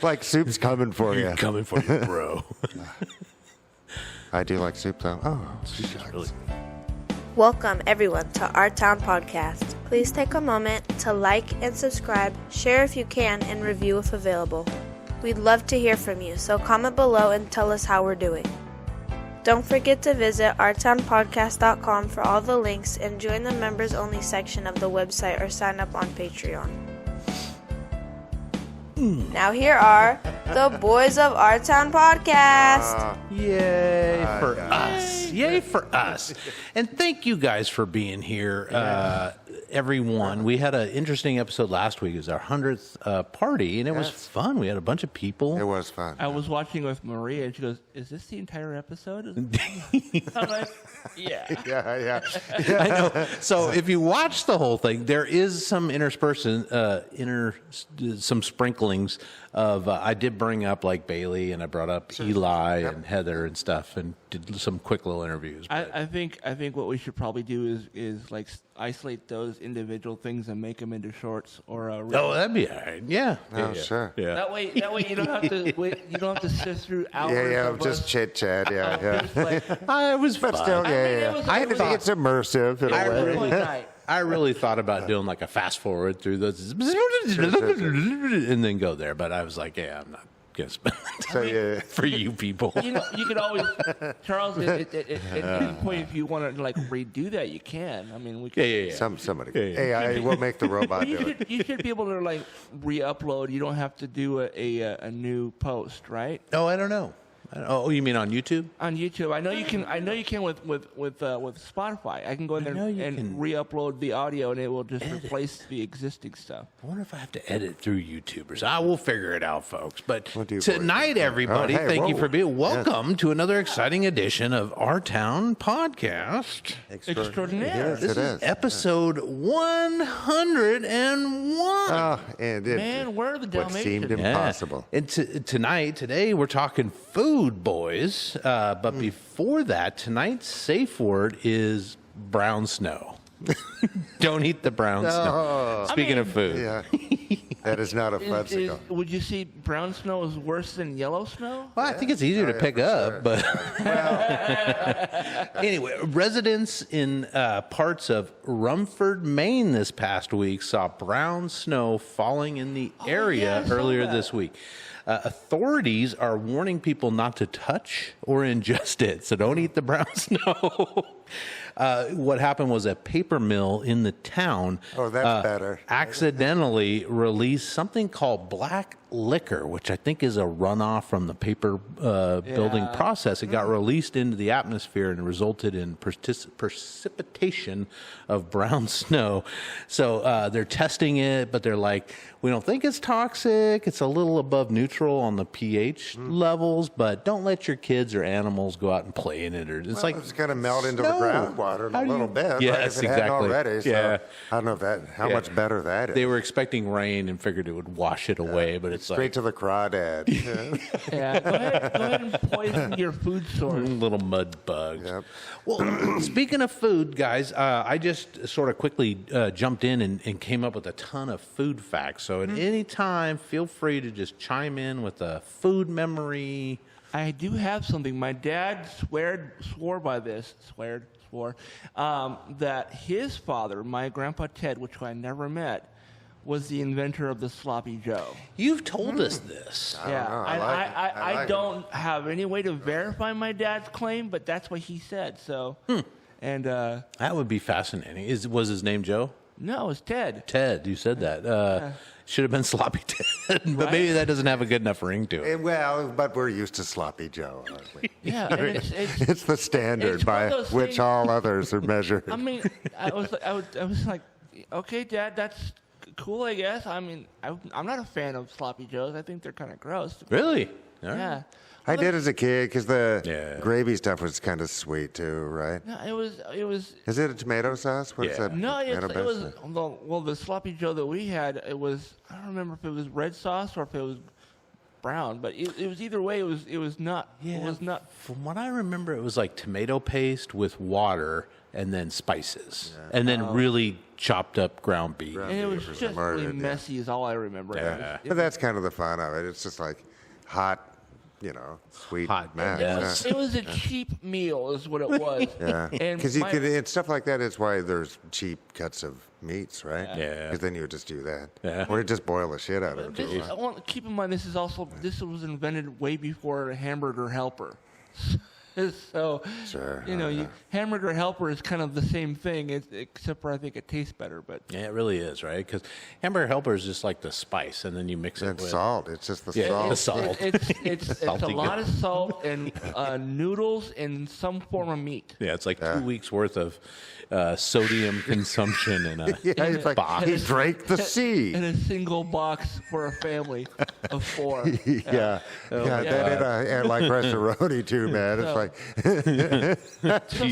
Like soup's coming for you. Coming for you, bro. I do like soup, though. Oh, Really. Welcome, everyone, to Our Town Podcast. Please take a moment to like and subscribe, share if you can, and review if available. We'd love to hear from you, so comment below and tell us how we're doing. Don't forget to visit ourtownpodcast.com for all the links and join the members-only section of the website or sign up on Patreon. Now here are the boys of Our Town Podcast. Yay for us. Yay for us. And thank you guys for being here, everyone. We had an interesting episode last week. It was our 100th party, and it was fun. We had a bunch of people. it was fun. I was watching with Maria, and she goes, "Is this the entire episode?" I'm like, "Yeah." Yeah. I know. So if you watch the whole thing, there is some some sprinklings of. I did bring up like Bailey, and I brought up Eli and Heather and stuff, and did some quick little interviews. I think what we should probably do is like isolate those individual things and make them into shorts or a. Oh, that'd be all right. Yeah. Oh, sure. Yeah. That way you don't have to wait. You don't have to sift through hours. Yeah, of just us. chit chat. Yeah. Just like, I was But fun. still, I mean, it was- I it was- think it's immersive in I a way. really- point night. I really thought about doing like a fast forward through those and then go there, but I was like, yeah, I'm not gonna spend So, yeah. for you people. You know, you could always, Charles. At any point, if you want to like redo that, you can. I mean, we could. Yeah. Somebody. Yeah. Hey, I will make the robot do You it. should be able to like re-upload. You don't have to do a new post, right? Oh, I don't know. Oh, you mean on YouTube? On YouTube, I know you can. I know you can with Spotify. I can go in there know you and can re-upload the audio, and it will just replace the existing stuff. I wonder if I have to edit through YouTubers. I will figure it out, folks. But We'll do tonight, everybody, Oh, hey, thank you whoa. for being welcome to another exciting edition of Our Town Podcast. Extraordinaire. Yes, This it is. episode 101. Oh, and it, Man, where are the what seemed Dalmatians? impossible. And today, we're talking food, boys. But before that, tonight's safe word is brown snow. Don't eat the brown snow. Speaking of food. Yeah. That is not a fudsicle. Would you say brown snow is worse than yellow snow? Well, I think it's easier to pick for up, sure. but anyway, residents in parts of Rumford, Maine this past week saw brown snow falling in the area yeah, I saw earlier that. this week. Authorities are warning people not to touch or ingest it, so don't eat the brown snow. What happened was a paper mill in the town Oh, that's better. accidentally released something called black liquor, which I think is a runoff from the paper building process. It got released into the atmosphere and resulted in precipitation of brown snow. So they're testing it, but they're like, we don't think it's toxic. It's a little above neutral on the pH levels, but don't let your kids or animals go out and play in it. Or it's like It's going to melt into the snow. groundwater in How a do little you- bit. right, Yes, if it hadn't exactly. already. So Yeah. I don't know how Yeah. much better that is. they were expecting rain and figured it would wash it away, but it's Straight like to the crawdad. Yeah, go ahead and poison your food source. little mud bugs. Yep. Well, speaking of food, guys, I just sort of quickly jumped in and came up with a ton of food facts. So at any time, feel free to just chime in with a food memory. I do have something. My dad swore by this, swore, that his father, my grandpa Ted, which I never met, was the inventor of the sloppy Joe. You've told us this. Yeah, know. I like it. I I like it. don't have any way to verify my dad's claim, but that's what he said. So, and That would be fascinating. Was his name Joe? no, it's Ted. Ted, you said that. Should have been Sloppy Ted, but maybe that doesn't have a good enough ring to it. Well, but we're used to sloppy Joe, aren't we? Yeah, and it's It's the standard It's one by of those which things- all others are measured. I mean, I was like, okay, Dad, that's cool, I guess. I mean, I'm not a fan of sloppy joes. I think they're kind of gross. Really? All right. Yeah. I did as a kid because the Yeah. gravy stuff was kind of sweet too, right? No, it was. Is it a tomato sauce? What's Yeah. that? No, it tomato was. based? Well, the sloppy joe that we had, it was. I don't remember if it was red sauce or if it was brown. But it was either way. It was not. It was not. From what I remember, it was like tomato paste with water and then spices, and then really chopped up ground beef. And it was beef or just something, really yeah. messy, is all I remember. Yeah. But that's kind of the fun of it. It's just like hot, sweet Hot mess. mess. It was a cheap meal, is what it was. Yeah, And because you my- could, and stuff like that is why there's cheap cuts of meats, right? Yeah. Because then you would just do that. Yeah. Or you just boil the shit out of it. This, I want keep in mind this was invented way before a Hamburger Helper. So Sure, Hamburger Helper is kind of the same thing, except for I think it tastes better. But Yeah, it really is, right? Because hamburger helper is just like the spice, and then you mix it And with salt. It's just the Yeah, salt. the salt. it's a Salty lot good. of salt and noodles and some form of meat. Yeah, it's like 2 weeks worth of sodium consumption in a Yeah, it's like box. he drank the sea. In a single box for a family of 4. Yeah, that and like restaurant too, man. It's like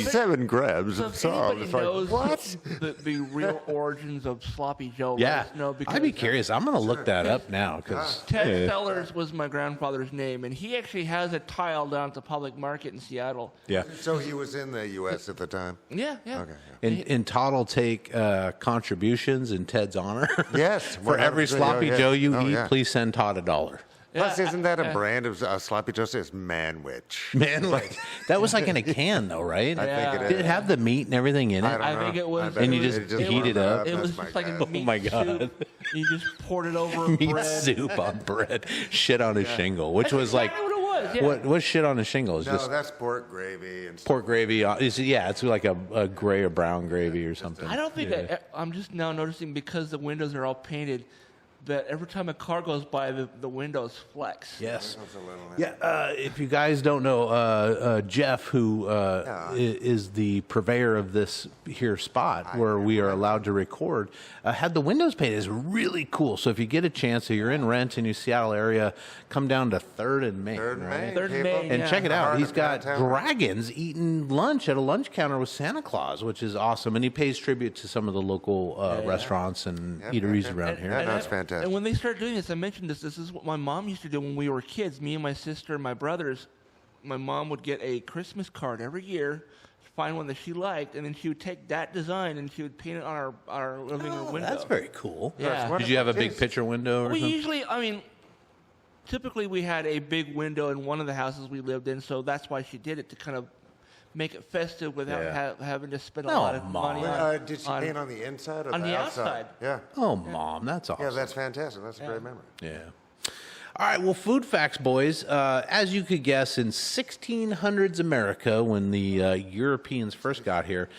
7 grams So of if salt. anybody It's like knows what? the real origins of Sloppy Joe, Yeah, let us know, because I'd be curious. I'm going to look that up now because Ted Sellers was my grandfather's name, and he actually has a tile down at the public market in Seattle. yeah. So he was in the U.S. at the time. Yeah. Okay. And Todd will take contributions in Ted's honor. Yes, For every 100%. sloppy Oh, yeah. Joe you Oh, eat, yeah. please send Todd $1. Plus, isn't that a brand of sloppy Joe? It's Manwich. Man, like that was like in a can though, right? I think it Did is. it have the meat and everything in it? I don't I know. think it was. I bet And you it just heat warmed it up? It That's was my just like guess. a meat my God. soup. You just poured it over Meat bread. soup on bread, shit on a shingle, which That's was like exactly what it was. Yeah. what shit on a shingle is No, just that's pork gravy and stuff. pork gravy. It's like a gray or brown gravy or something. I don't think I'm just now noticing, because the windows are all painted, that every time a car goes by, the windows flex. Yes. That's a little- Yeah. If you guys don't know, Jeff, who is the purveyor of this here spot where we are allowed to record, had the windows painted. It's really cool. So if you get a chance, if you're in Rent in the Seattle area, come down to 3rd and Main. Third right? May. Third people. May, And yeah. check it out. Heart He's of got downtown. dragons eating lunch at a lunch counter with Santa Claus, which is awesome. And he pays tribute to some of the local restaurants and eateries around here. Yeah, no, it's fantastic. And when they started doing this, I mentioned this. This is what my mom used to do when we were kids. Me and my sister and my brothers. My mom would get a Christmas card every year, find one that she liked, and then she would take that design and she would paint it on our living room window. That's very cool. Yeah. Did you have a big picture window or We something? usually, typically we had a big window in one of the houses we lived in, so that's why she did it, to kind of make it festive without Yeah. having to spend a No, lot of Mom. money on, Did she on- paint on the inside or on the outside? outside. Yeah. Oh, Mom, that's awesome. Yeah, that's fantastic. That's a great memory. Yeah. All right, well, food facts, boys. As you could guess, in 1600s America, when the Europeans first got here,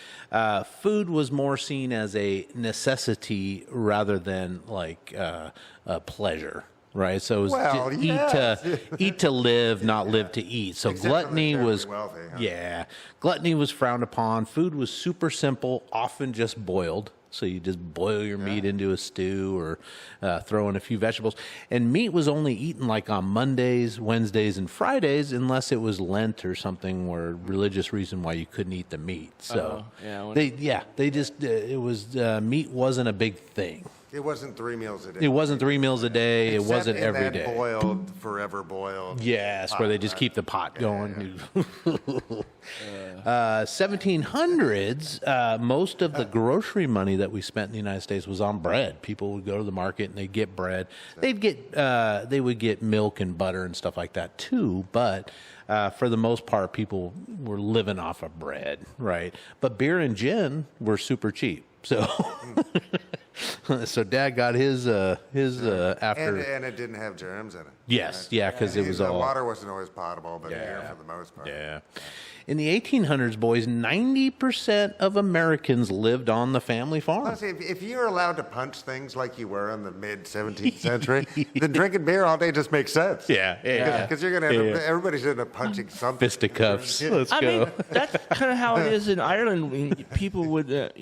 food was more seen as a necessity rather than like a pleasure. Right, so it was Well, just yes. eat to live, not live to eat. So Except for the gluttony terribly was, wealthy, huh? yeah, gluttony was frowned upon. Food was super simple, often just boiled. So you just boil your meat into a stew or throw in a few vegetables. And meat was only eaten like on Mondays, Wednesdays, and Fridays, unless it was Lent or something or religious reason why you couldn't eat the meat. So they just it was meat wasn't a big thing. It wasn't 3 meals a day. It wasn't 3 meals a day. It Except wasn't in every that day. boiled, forever boiled. Yes, where they just keep the pot going. 1700s, most of the grocery money that we spent in the United States was on bread. People would go to the market and they'd get bread. They would get milk and butter and stuff like that too, but for the most part, people were living off of bread, right? But beer and gin were super cheap. So, so Dad got his after. And it didn't have germs in it. Yes, yeah, because it was the all water wasn't always potable, but beer for the most part. Yeah. In the 1800s, boys, 90% of Americans lived on the family farm. Honestly, if you're allowed to punch things like you were in the mid 17th century, then drinking beer all day just makes sense. Yeah. Because you're going to end up, everybody's going to punching something. Fisticuffs. Yeah. Let's I go. mean, that's kind of how it is in Ireland. When people would,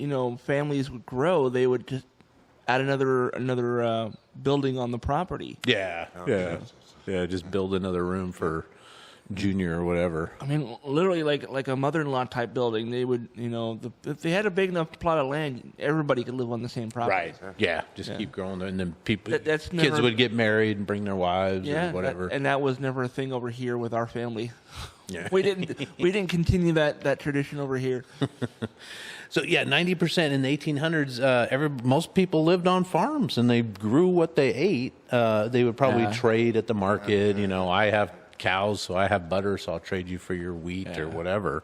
families would grow, they would just add another building on the property. Yeah. Just build another room for Junior or whatever. I mean, literally like a mother-in-law type building. They would, if they had a big enough plot of land, everybody could live on the same property. Yeah, just keep growing, and then people, That's kids never- would get married and bring their wives Yeah, or whatever. and that was never a thing over here with our family. Yeah. we didn't continue that tradition over here. So yeah, 90% in the 1800s. Most people lived on farms and they grew what they ate. They would probably Yeah. trade at the market. I have cows, so I have butter, so I'll trade you for your wheat or whatever.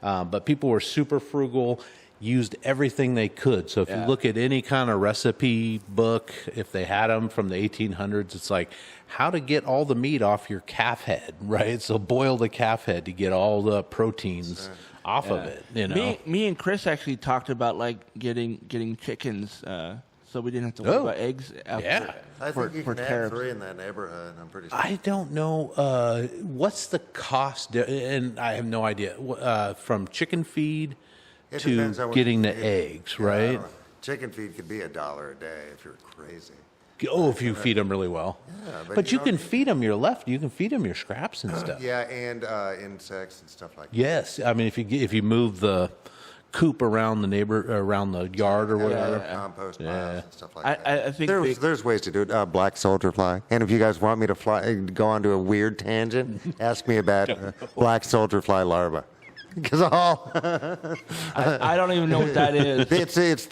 But people were super frugal, used everything they could. So if you look at any kind of recipe book, if they had them from the 1800s, it's like how to get all the meat off your calf head, right? So boil the calf head to get all the proteins off of it. Me and Chris actually talked about like getting chickens, so we didn't have to worry about eggs. After, Yeah. I for, think you for can have tariffs. 3 in that neighborhood. I'm pretty sure. I don't know what's the cost, and I have no idea from chicken feed It to depends on what getting you the feed. eggs, Yeah, I don't right? know. Chicken feed could be $1 a day if you're crazy. Oh, if you feed them really well. Yeah, but you you can feed them your You can feed them your scraps and stuff. Yeah, and insects and stuff like that. Yes, I mean if you move the coop around the yard or whatever. Compost Yeah. piles and stuff like that. I think There's ways to do it. Black soldier fly. And if you guys want me to go on to a weird tangent, ask me about black soldier fly larva. Because I don't even know what that is. it's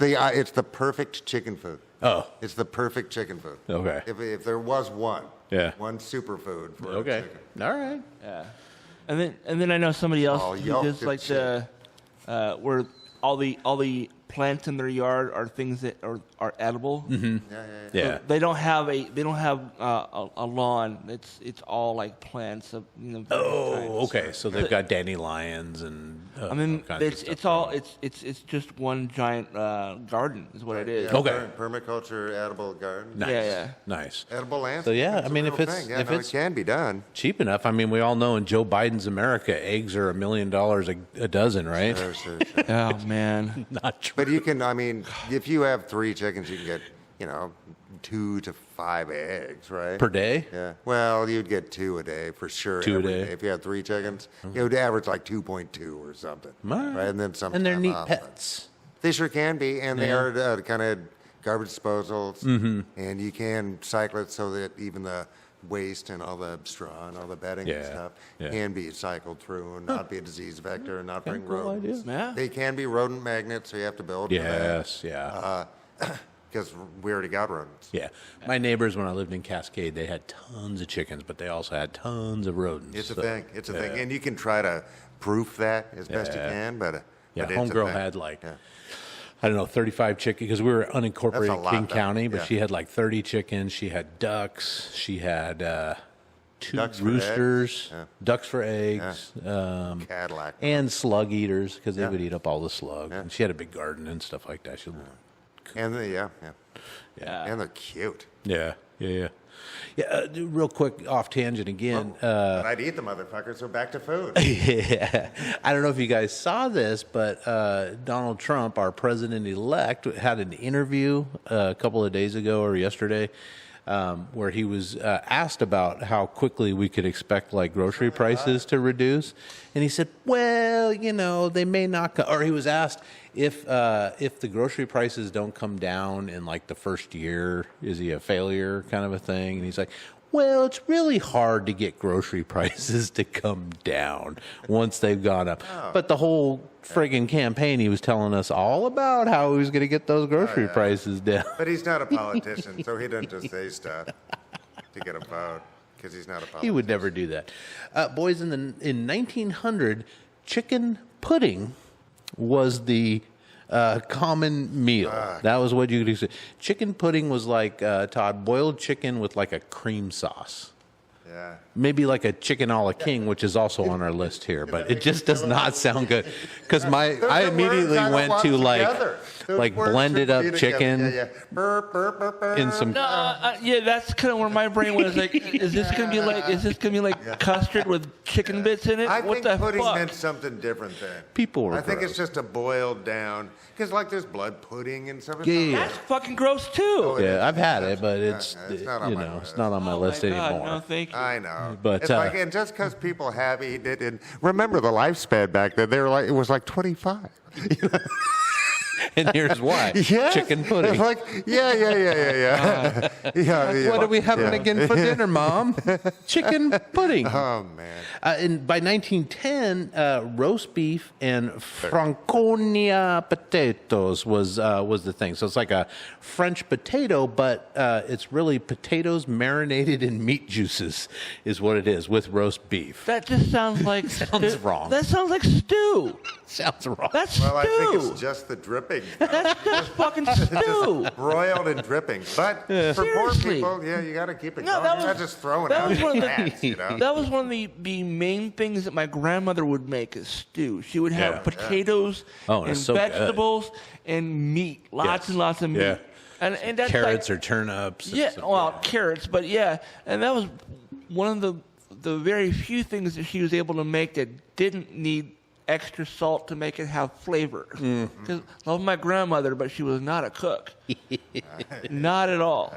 the perfect chicken food. Oh. It's the perfect chicken food. Okay. If there was one. Yeah. One superfood for a Okay. chicken. All right. Yeah. And then I know somebody else Oh, who yuck, does like shit. where all the plants in their yard are things that are edible. Yeah. Yeah. They don't have a lawn. It's all like plants of various Oh, kinds. okay. So they've got dandelions and I mean, all kinds of it's stuff it's all growing. it's just one giant garden is what it is. Yeah, Okay. Permaculture edible garden. Nice. Yeah. Nice. Edible land. So, yeah, That's I a mean, real if it's- thing. Yeah, if no, it's- it can be done. Cheap enough. I mean, we all know in Joe Biden's America, eggs are $1 million a dozen, right? Sure. Oh man. Not true. But you can, I mean, if you have 3 chickens, you can get, 2 to 5 eggs, right? Per day? Yeah. Well, you'd get 2 a day for sure. 2 a every day. If you had 3 chickens, it would average like 2.2 or something. All right. Right? And then some. And they're time neat off. pets. They sure can be, and they are kind of garbage disposals, Mm-hmm. and you can cycle it so that even the waste and all the straw and all the bedding and Yeah, stuff yeah. can be cycled through and not be a disease vector and not bring cool rodents. idea. Yeah. They can be rodent magnets, so you have to build Yes, yeah. because we already got rodents. Yeah. My neighbors, when I lived in Cascade, they had tons of chickens, but they also had tons of rodents. It's a So, thing. It's a thing, yeah. and you can try to proof that as best you Yeah. can, but Yeah, but it's a homegirl thing. had like, Yeah. I don't know, 35 chickens, because we were unincorporated That's a lot, King though. County, but Yeah. she had like 30 chickens. She had ducks. She had 2 Ducks for roosters, eggs. Yeah. ducks for eggs, Cadillac. and slug eaters, because they Yeah. would eat up all the slug. Yeah. And she had a big garden and stuff like that. She, And yeah. Yeah. And they're cute. yeah. Real quick, off tangent again. But I'd eat the motherfuckers, so back to food. Yeah. I don't know if you guys saw this, but Donald Trump, our president-elect, had an interview a couple of days ago or yesterday where he was asked about how quickly we could expect like grocery prices to reduce. And he said, well, they may not or he was asked if the grocery prices don't come down in like the first year, is he a failure kind of a thing? And he's like, well, it's really hard to get grocery prices to come down once they've gone up. But the whole friggin' campaign, he was telling us all about how he was going to get those grocery prices down. But he's not a politician, so he doesn't just say stuff to get a vote because he's not a politician. He would never do that. Boys, in 1900, chicken pudding was the common meal. That was what you could say. Chicken pudding was like, Todd, boiled chicken with like a cream sauce. Yeah. Maybe like a chicken a la king, which is also on our list here, but it just does not sound good. Because I immediately went to like blended up chicken in some. Yeah, that's kind of where my brain was. Like, is this gonna be like custard with chicken bits in it? I What think the pudding fuck? meant something different then. People were I think gross. it's just a boiled down, because like there's blood pudding and stuff. Yeah. That's fucking gross too. Yeah, I've had it, but it's it's not on my it's list. not on my Oh list my God, anymore. no, thank you. I know. But, it's like, and just because people have eaten it, and remember the lifespan back then, they were like, it was like 25. And here's why. Yes. Chicken pudding. It's like, yeah. What are we having again for dinner, Mom? Chicken pudding. Oh, man. And by 1910, roast beef and Franconia potatoes was the thing. So it's like a French potato, but it's really potatoes marinated in meat juices is what it is with roast beef. That just sounds like Sounds wrong. That sounds like stew. Sounds wrong. That's Well, I think stew. it's just the dripping. That's just fucking stew. Broiled and dripping. But for poor Seriously. people, yeah, you got to keep it No, going. that You're not was- just throwing that out was one of the- cats, you know? That was one of the main things that my grandmother would make is stew. She would have Yeah. potatoes Oh, and it's so good. vegetables and meat, lots Yes. and lots of meat. Yeah. And that's Carrots like, or turnips. or yeah, something. well, carrots, but yeah, and that was one of the very few things that she was able to make that didn't need extra salt to make it have flavor. Because love my grandmother, but she was not a cook. Not at all.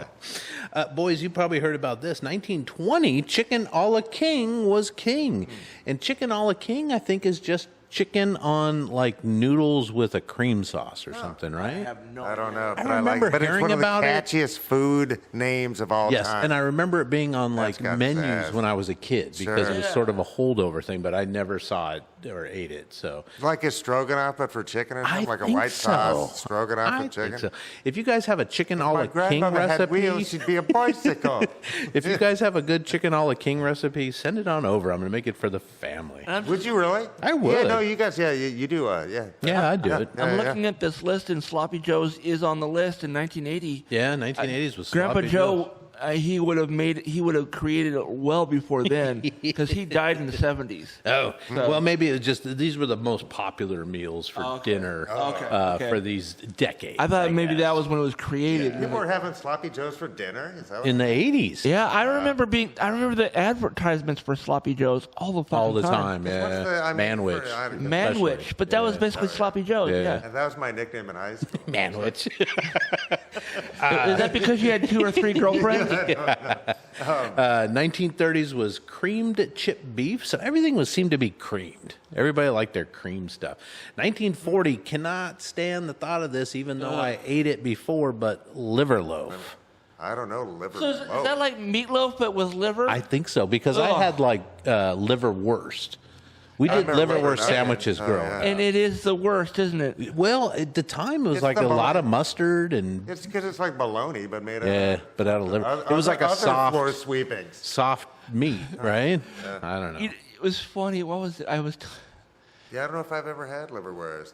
Boys, you probably heard about this. 1920, chicken a la king was king. And chicken a la king, I think, is just chicken on like noodles with a cream sauce or something, right? I have no I don't know. I But I remember like it. But it's hearing one of the about it. catchiest food names of all Yes, time. and I remember it being on like got menus sad. when I was a kid because Sure. it was sort of a holdover thing, but I never saw it or ate it. So Like a stroganoff, but for chicken or something? I Like a think white so. sauce stroganoff I with chicken? think so. If you guys have a chicken a My la king grandmother had wheels. recipe, She'd be a bicycle. if you guys have a good chicken a la king recipe, send it on over. I'm going to make it for the family. Would you really? I would. Yeah, no, you guys, you do, yeah. Yeah, I'd do it. I'm Yeah, looking at this list, and Sloppy Joe's is on the list in 1980. Yeah, 1980s was Grandpa sloppy Joe, he would have created it well before then because he died in the 70s. Oh, well, maybe it was just these were the most popular meals for dinner Okay. for these decades. I thought maybe guess. that was when it was created. People were having sloppy joes for dinner? Is that what in the 80s. Yeah, I remember the advertisements for Sloppy Joe's all the fucking All the time, What's yeah. the- I mean, Manwich. for- I don't know. Manwich, especially. but that was Yeah. basically Sloppy Joe's. Yeah. Yeah. And that was my nickname in high school. Manwich. Is that because you had 2 or 3 girlfriends? 1930s was creamed chip beef, so everything seemed to be creamed. Everybody liked their cream stuff. 1940, cannot stand the thought of this, even though I ate it before, but liver loaf. I don't know, liver. So is that like meatloaf but with liver? I think so, because I had like liverwurst. We I did remember liverwurst liver sandwiches nuggets. growing Oh, up. and it is the worst, isn't it? Well, at the time, it was It's like the a lot bologna. of mustard and It's because it's like bologna, but made yeah, out but out of liver. of It was like a other floor soft, sweepings. soft meat, right? I don't know. It was funny. What was it? Yeah, I don't know if I've ever had liverwurst.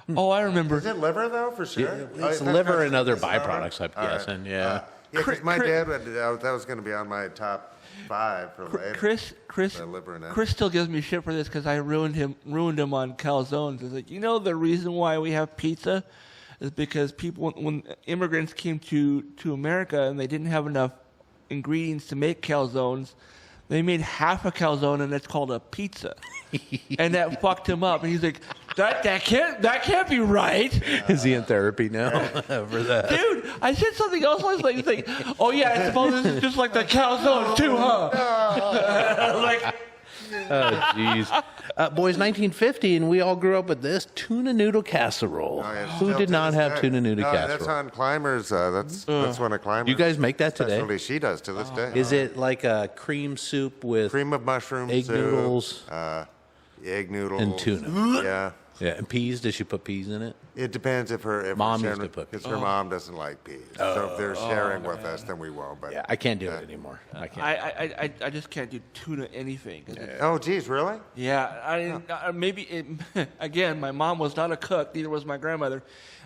I remember. Is it liver, though, for sure? Yeah, Oh, it's that's liver not- and other it's liver? byproducts, I'm All right. guessing, yeah. Yeah, because my Chris- dad, that was going to be on my top 5 for later. Chris The liver and that. Chris still gives me shit for this because I ruined him on calzones. It's like, the reason why we have pizza is because people, when immigrants came to America and they didn't have enough ingredients to make calzones, they made half a calzone and it's called a pizza. And that fucked him up. And he's like, that can't be right. Is he in therapy now for that? Dude, I said something else last night. He's like, oh yeah, I suppose this is just like the calzones too, huh? Like, Oh, jeez. Boys, 1950, and we all grew up with this tuna noodle casserole. Oh, yeah, Who still did to not this have day. tuna noodle No, casserole? That's on Climbers. That's one of Climbers. You guys make that today? Specialty she does to this day. Is it like a cream soup with Cream of mushroom egg soup, noodles egg noodles, and tuna? Yeah. Yeah, and peas. Does she put peas in it? It depends if her Mom we're used sharing, to put because her mom doesn't like peas. So if they're sharing with us, then we won't. But Yeah, I can't do it anymore. I can't. I just can't do tuna anything. oh, geez, really? Yeah, again, my mom was not a cook, neither was my grandmother.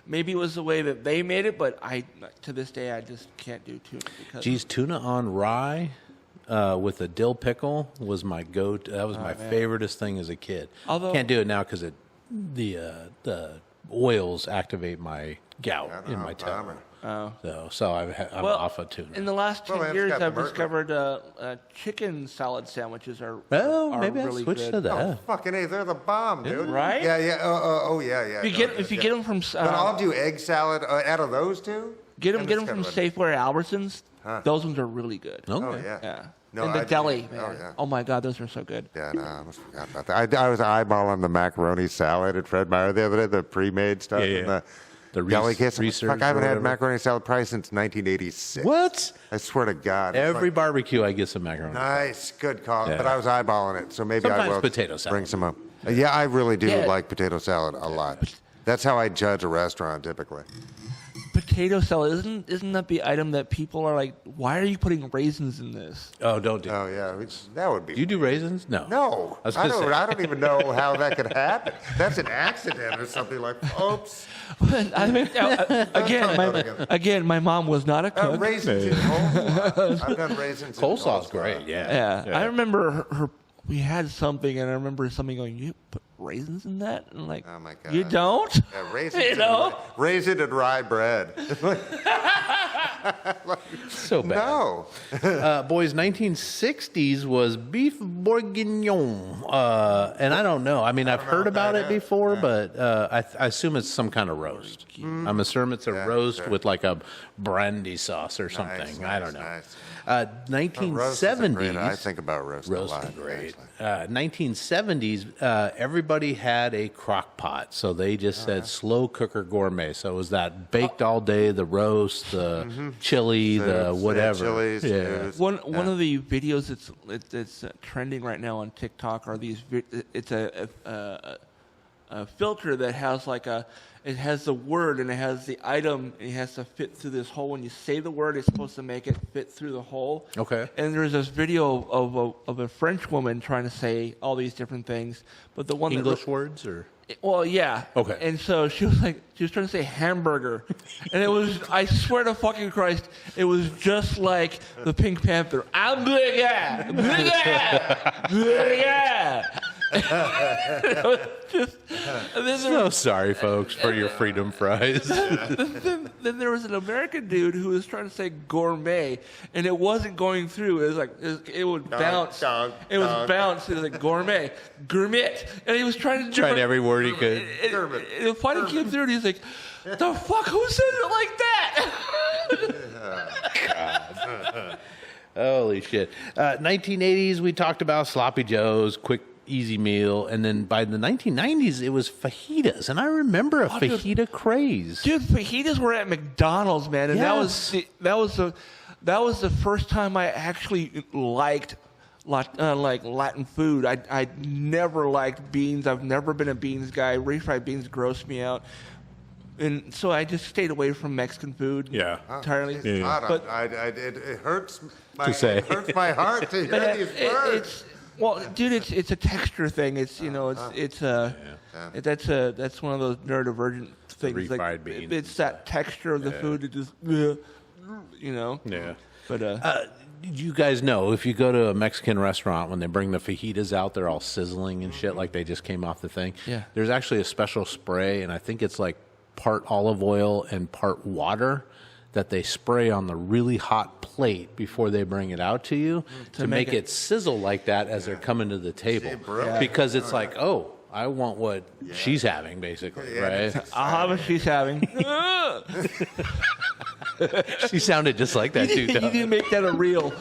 Maybe it was the way that they made it, but to this day, I just can't do tuna. Because Geez, tuna on rye with a dill pickle was my go-to. That was my favoriteest thing as a kid. Although- Can't do it now because the oils activate my gout in my tongue. So I'm off of tuna. in the last 10 Well, it's years, got the I've mercury. discovered chicken salad sandwiches are Well, are maybe I'll really switch good. to that. Oh, fucking A, they're the bomb, dude. Right? Yeah, yeah. Oh, yeah, yeah. If you get them from But I'll do egg salad out of those two. Get them And from it's got Safeway or Albertsons. Those ones are really good. Okay. Oh, yeah. Yeah. No, and the I- deli, oh, man. yeah. Oh my God, those are so good. Yeah, no, I almost forgot about that. I was eyeballing the macaroni salad at Fred Meyer the other day, the pre-made stuff. Yeah, yeah. And The deli kits. Reese's Fuck, I haven't or had whatever. macaroni salad probably since 1986. What? I swear to God. It's Every like- barbecue, I get some macaroni. Nice, good call. Yeah. But I was eyeballing it, so maybe I Sometimes will potato salad. bring some up. Yeah, I really do Yeah. like potato salad a lot. That's how I judge a restaurant typically. Potato salad, isn't that the item that people are like, why are you putting raisins in this? Oh, don't do. Oh yeah, that would be. Do you do raisins? No. No, I was gonna say. I don't even know how that could happen. That's an accident or something like. Oops. I mean, again, my mom was not a cook. Raisins in coleslaw. I've done raisins. in Coleslaw's great. Yeah. Yeah. I remember her. We had something, and I remember something going, "You put raisins in that?" And I'm like, Oh, my God. you don't? Yeah, raisins. You know? Raisin and rye bread. So bad. No. Boys, 1960s was beef bourguignon. And I don't know. I mean, I've heard about it before, but I assume it's some kind of roast. I'm assuming it's a roast sure. with like a brandy sauce or something. I don't know. Nice. 1970s. I think about roast a Roast lot. is great. actually. 1970s, everybody had a crock pot, so they just said slow cooker gourmet. So it was that baked all day, the roast, the chili, the Soups, whatever. chilies, Yeah. stews. One of the videos that's trending right now on TikTok are these. It's a filter that has it has the word and it has the item and it has to fit through this hole. When you say the word, it's supposed to make it fit through the hole. Okay. And there's this video of a French woman trying to say all these different things, but the one English words or? well, yeah. Okay. And so she was trying to say hamburger. And it was, I swear to fucking Christ, it was just like the Pink Panther. Hamburger! Hamburger! It was just, and then So sorry, folks, for your freedom fries. then there was an American dude who was trying to say gourmet, and it wasn't going through. It was like it would bounce. It was bounce. It was like gourmet, gourmet, and he was trying to Tried every word he could. And finally came through, and he's like, "The fuck? Who says it like that?" Holy shit. 1980s, we talked about sloppy joes, quick, easy meal, and then by the 1990s, it was fajitas, and I remember a dude. fajita craze. Dude, fajitas were at McDonald's, man, and Yes. that was the first time I actually liked like Latin food. I never liked beans. I've never been a beans guy. Refried beans gross me out, and so I just stayed away from Mexican food. Yeah. entirely. It's odd. But- It hurts my say. It hurts my heart to hear these words. It's well, dude. It's a texture thing. It's that's one of those neurodivergent things. refried beans It's that texture of the food. It just you know. Yeah. But You guys know if you go to a Mexican restaurant, when they bring the fajitas out, they're all sizzling and shit like they just came off the thing. Yeah. There's actually a special spray, and I think it's like part olive oil and part water that they spray on the really hot plate before they bring it out to you to make it sizzle like that as they're coming to the table. Because it's like, oh, I want what she's having, basically, right? I'll have what she's having. She sounded just like that, too. You didn't make that a reel.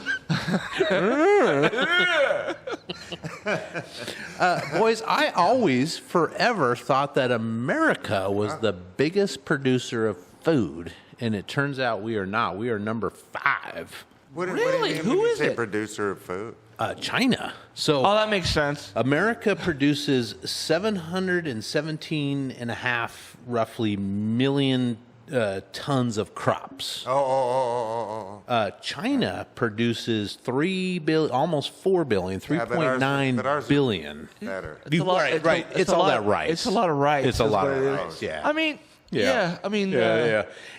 Boys, I always, forever thought that America was the biggest producer of food, and it turns out we are not. We are number 5. What do Really? you mean Who when you is say it? producer of food? China. So Oh, that makes sense. America produces 717.5 roughly million tons of crops. China produces 3 billion, almost 4 billion, Yeah, but ours- 3.9 but ours is billion. Better. Right. It's a all lot- that rice. It's a lot of rice. It's a is lot what of it is. rice. Yeah. I mean, yeah. I mean,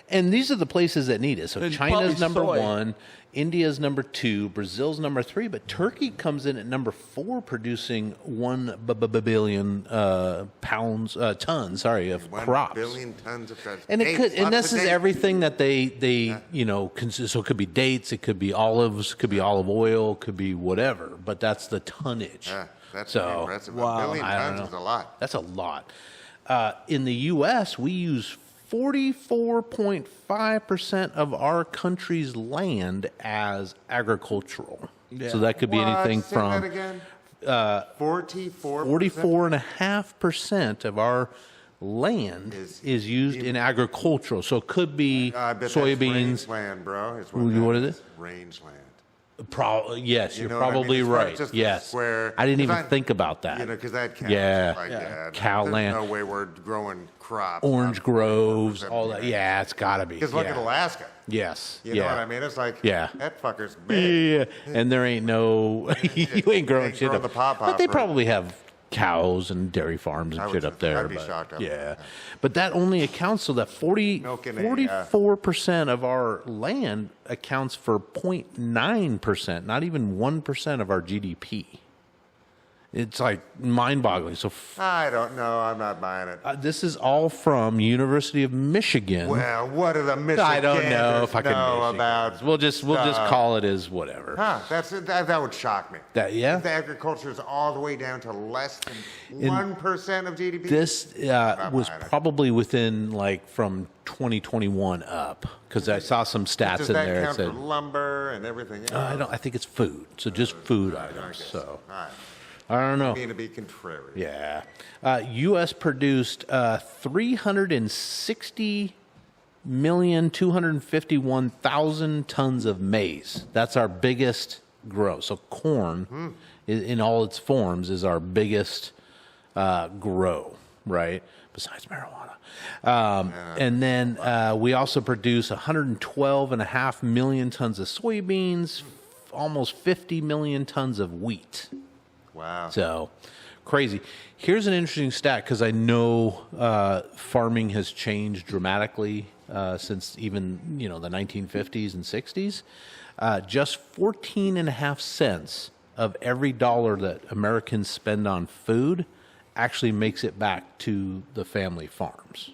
And these are the places that need it. So And China's probably number soy. 1, India's number 2, Brazil's number 3, but Turkey comes in at number 4, producing 1 billion tons of 1 crops. billion tons of crops. And it Dates, could, and lots this of is dates. everything that they consider. So it could be dates, it could be olives, could be olive oil, could be whatever. But that's the tonnage. Yeah, that's so, pretty impressive. wow. A billion I don't tons know. is a lot. That's a lot. In the U.S., we use 44.5% of our country's land as agricultural. Yeah. So that could be What? anything Say from that again? 44%? 44.5% of our land is used in agricultural. So it could be I bet soybeans. That's rangeland, bro. Is What is it? Rangeland. Yes, You you're know what I mean? probably It's not right. just a Yes, square- I didn't 'cause even think about that. You know, because that counts. Yeah. Like, Cow there's land. no way we're growing crops. Orange groves, 44% all that. Yeah, it's got to be. Because look yeah. at Alaska. Yes. You know what I mean? It's like, Yeah. that fucker's big. Yeah, and there ain't no you ain't growing Ain't shit growing up. the pawpaw But they fruit. probably have cows and dairy farms I and would shit up think- there. I'd be but shocked up yeah, there. but that only accounts so that Milking a, 44% of our land accounts for 0.9%, not even 1% of our GDP. It's like mind-boggling. So I don't know. I'm not buying it. this is all from University of Michigan. Well, what do the Michiganders I don't know if I can know Michigan. about? We'll just stuff? call it as whatever. Huh? That would shock me. Yeah. If the agriculture is all the way down to less than 1% of GDP. This was buying it. probably within like from 2021 up because I saw some stats Does in that there. It count said for lumber and everything else? I think it's food, so just food I items. guess. So All right. I don't know. Being to be contrary. Yeah, U.S. produced 360,251,000 tons of maize. That's our biggest grow. So corn, in all its forms, is our biggest grow, right? Besides marijuana. And then we also produce 112.5 million tons of soybeans, almost 50 million tons of wheat. Wow. So crazy. Here's an interesting stat because I know farming has changed dramatically since even the 1950s and 60s. Just 14.5 cents of every dollar that Americans spend on food actually makes it back to the family farms,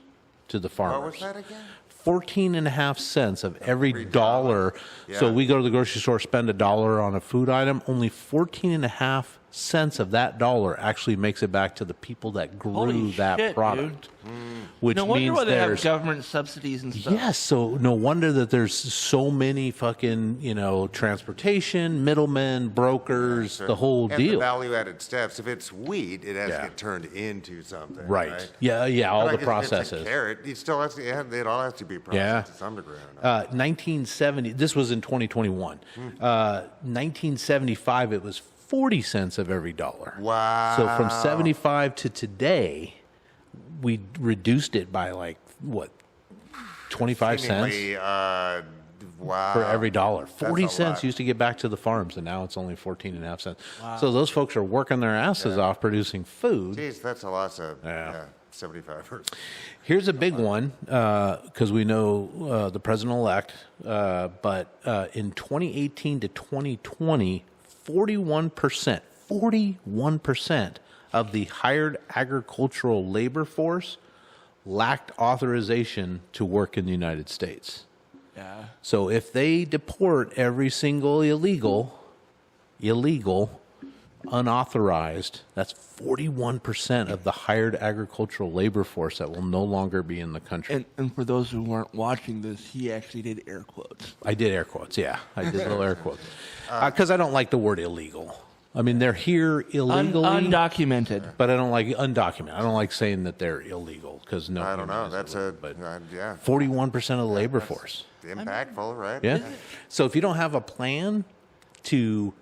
to the farmers. What was that again? 14.5 cents of every dollar. Yeah. So we go to the grocery store, spend $1 on a food item. Only 14.5 cents of that dollar actually makes it back to the people that grew Holy that shit, product. dude. Which No wonder means why they have there's government subsidies and stuff. yes. So no wonder that there's so many fucking transportation middlemen, brokers, the whole and deal. the value-added steps. If it's wheat, it has Yeah. to get turned into something. Right. Yeah. All Like the if processes. It's a carrot. It still has to. It all has to be processed Yeah. to some degree. I don't know. 1970. This was in 2021. 1975. It was 40 cents of every dollar. Wow. So from 75 to today, we reduced it by like what, 25 cents Seemingly, wow. for every dollar. 40 a cents lot. used to get back to the farms, and now it's only 14.5 cents. So those folks are working their asses off producing food. Jeez, that's a lot of. Yeah. 75. Here's a big one because we know the president-elect, but in 2018 to 2020, 41% of the hired agricultural labor force lacked authorization to work in the United States. Yeah. So if they deport every single illegal, unauthorized, that's 41% of the hired agricultural labor force that will no longer be in the country. And for those who weren't watching this, he actually did air quotes. I did air quotes, yeah. I did little air quotes. Because I don't like the word illegal. I mean, they're here illegally, Undocumented. but I don't like undocumented. I don't like saying that they're illegal because no. I don't know. human is That's illegal, a. but Yeah. 41% of the labor force. Impactful, right? Yeah. So if you don't have a plan to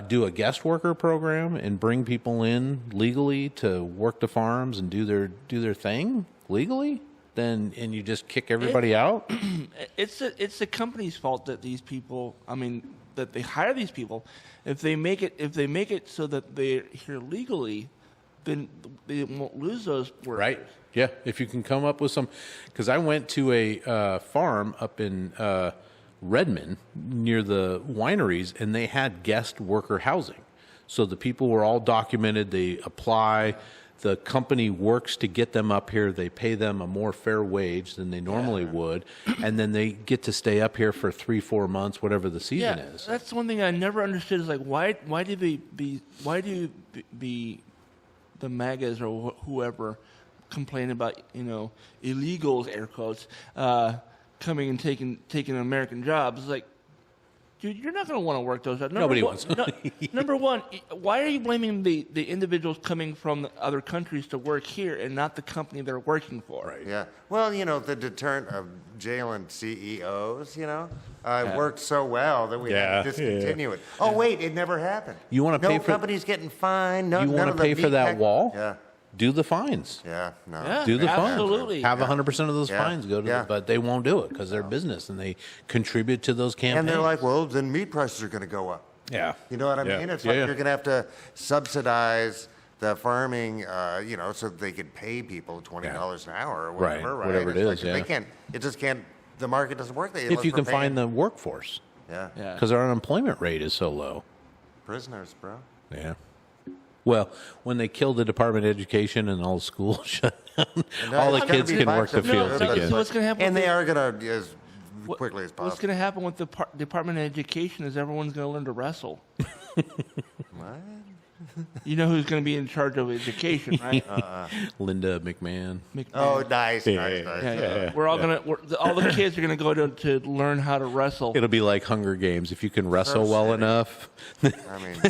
do a guest worker program and bring people in legally to work the farms and do their thing legally, then and you just kick everybody out. It's the company's fault that these people. I mean, that they hire these people. If they make it so that they're here legally, then they won't lose those workers. Right. Yeah. If you can come up with some, because I went to a farm up in Redmond near the wineries, and they had guest worker housing. So the people were all documented. They apply. The company works to get them up here. They pay them a more fair wage than they normally would, and then they get to stay up here for 3-4 months, whatever the season Yeah, is. that's one thing I never understood. Is like why do the MAGAs or whoever complaining about illegals, air quotes, coming and taking American jobs. Like, dude, you're not going to want to work those jobs. Nobody wants to. Number one, why are you blaming the individuals coming from the other countries to work here and not the company they're working for? Right. Yeah. Well, the deterrent of jailing CEOs, worked so well that we had to discontinue it. Oh, wait, it never happened. You wanna pay no for- companies getting fined. No, You none want of to the pay for meat that pack- wall? Yeah. Do the fines. Yeah. No. Yeah. Do the fines. Absolutely. Have 100% of those Yeah. fines go to Yeah. but they won't do it because they're business and they contribute to those campaigns. And they're like, well, then meat prices are going to go up. yeah. You know what I Yeah. mean? It's Yeah, like yeah. you're going to have to subsidize the farming, so that they could pay people $20 an hour or Right, whatever. Right. whatever it It's is, like, yeah. They can't. It just can't. The market doesn't work. If you can find the workforce, Yeah. because our unemployment rate is so low. Prisoners, bro. Yeah. Well, when they killed the Department of Education and all the schools shut down, all the it's gonna kids be can back work to the no, fields but- again. So what's going to happen? And with they the- are going to as quickly as What's possible. going to happen with the Department of Education is everyone's going to learn to wrestle. What? You know who's going to be in charge of education, right? Linda McMahon. Oh, nice, Yeah, nice, yeah, nice. Yeah. We're all all the kids are gonna go to learn how to wrestle. It'll be like Hunger Games. If you can wrestle well City. enough, I mean,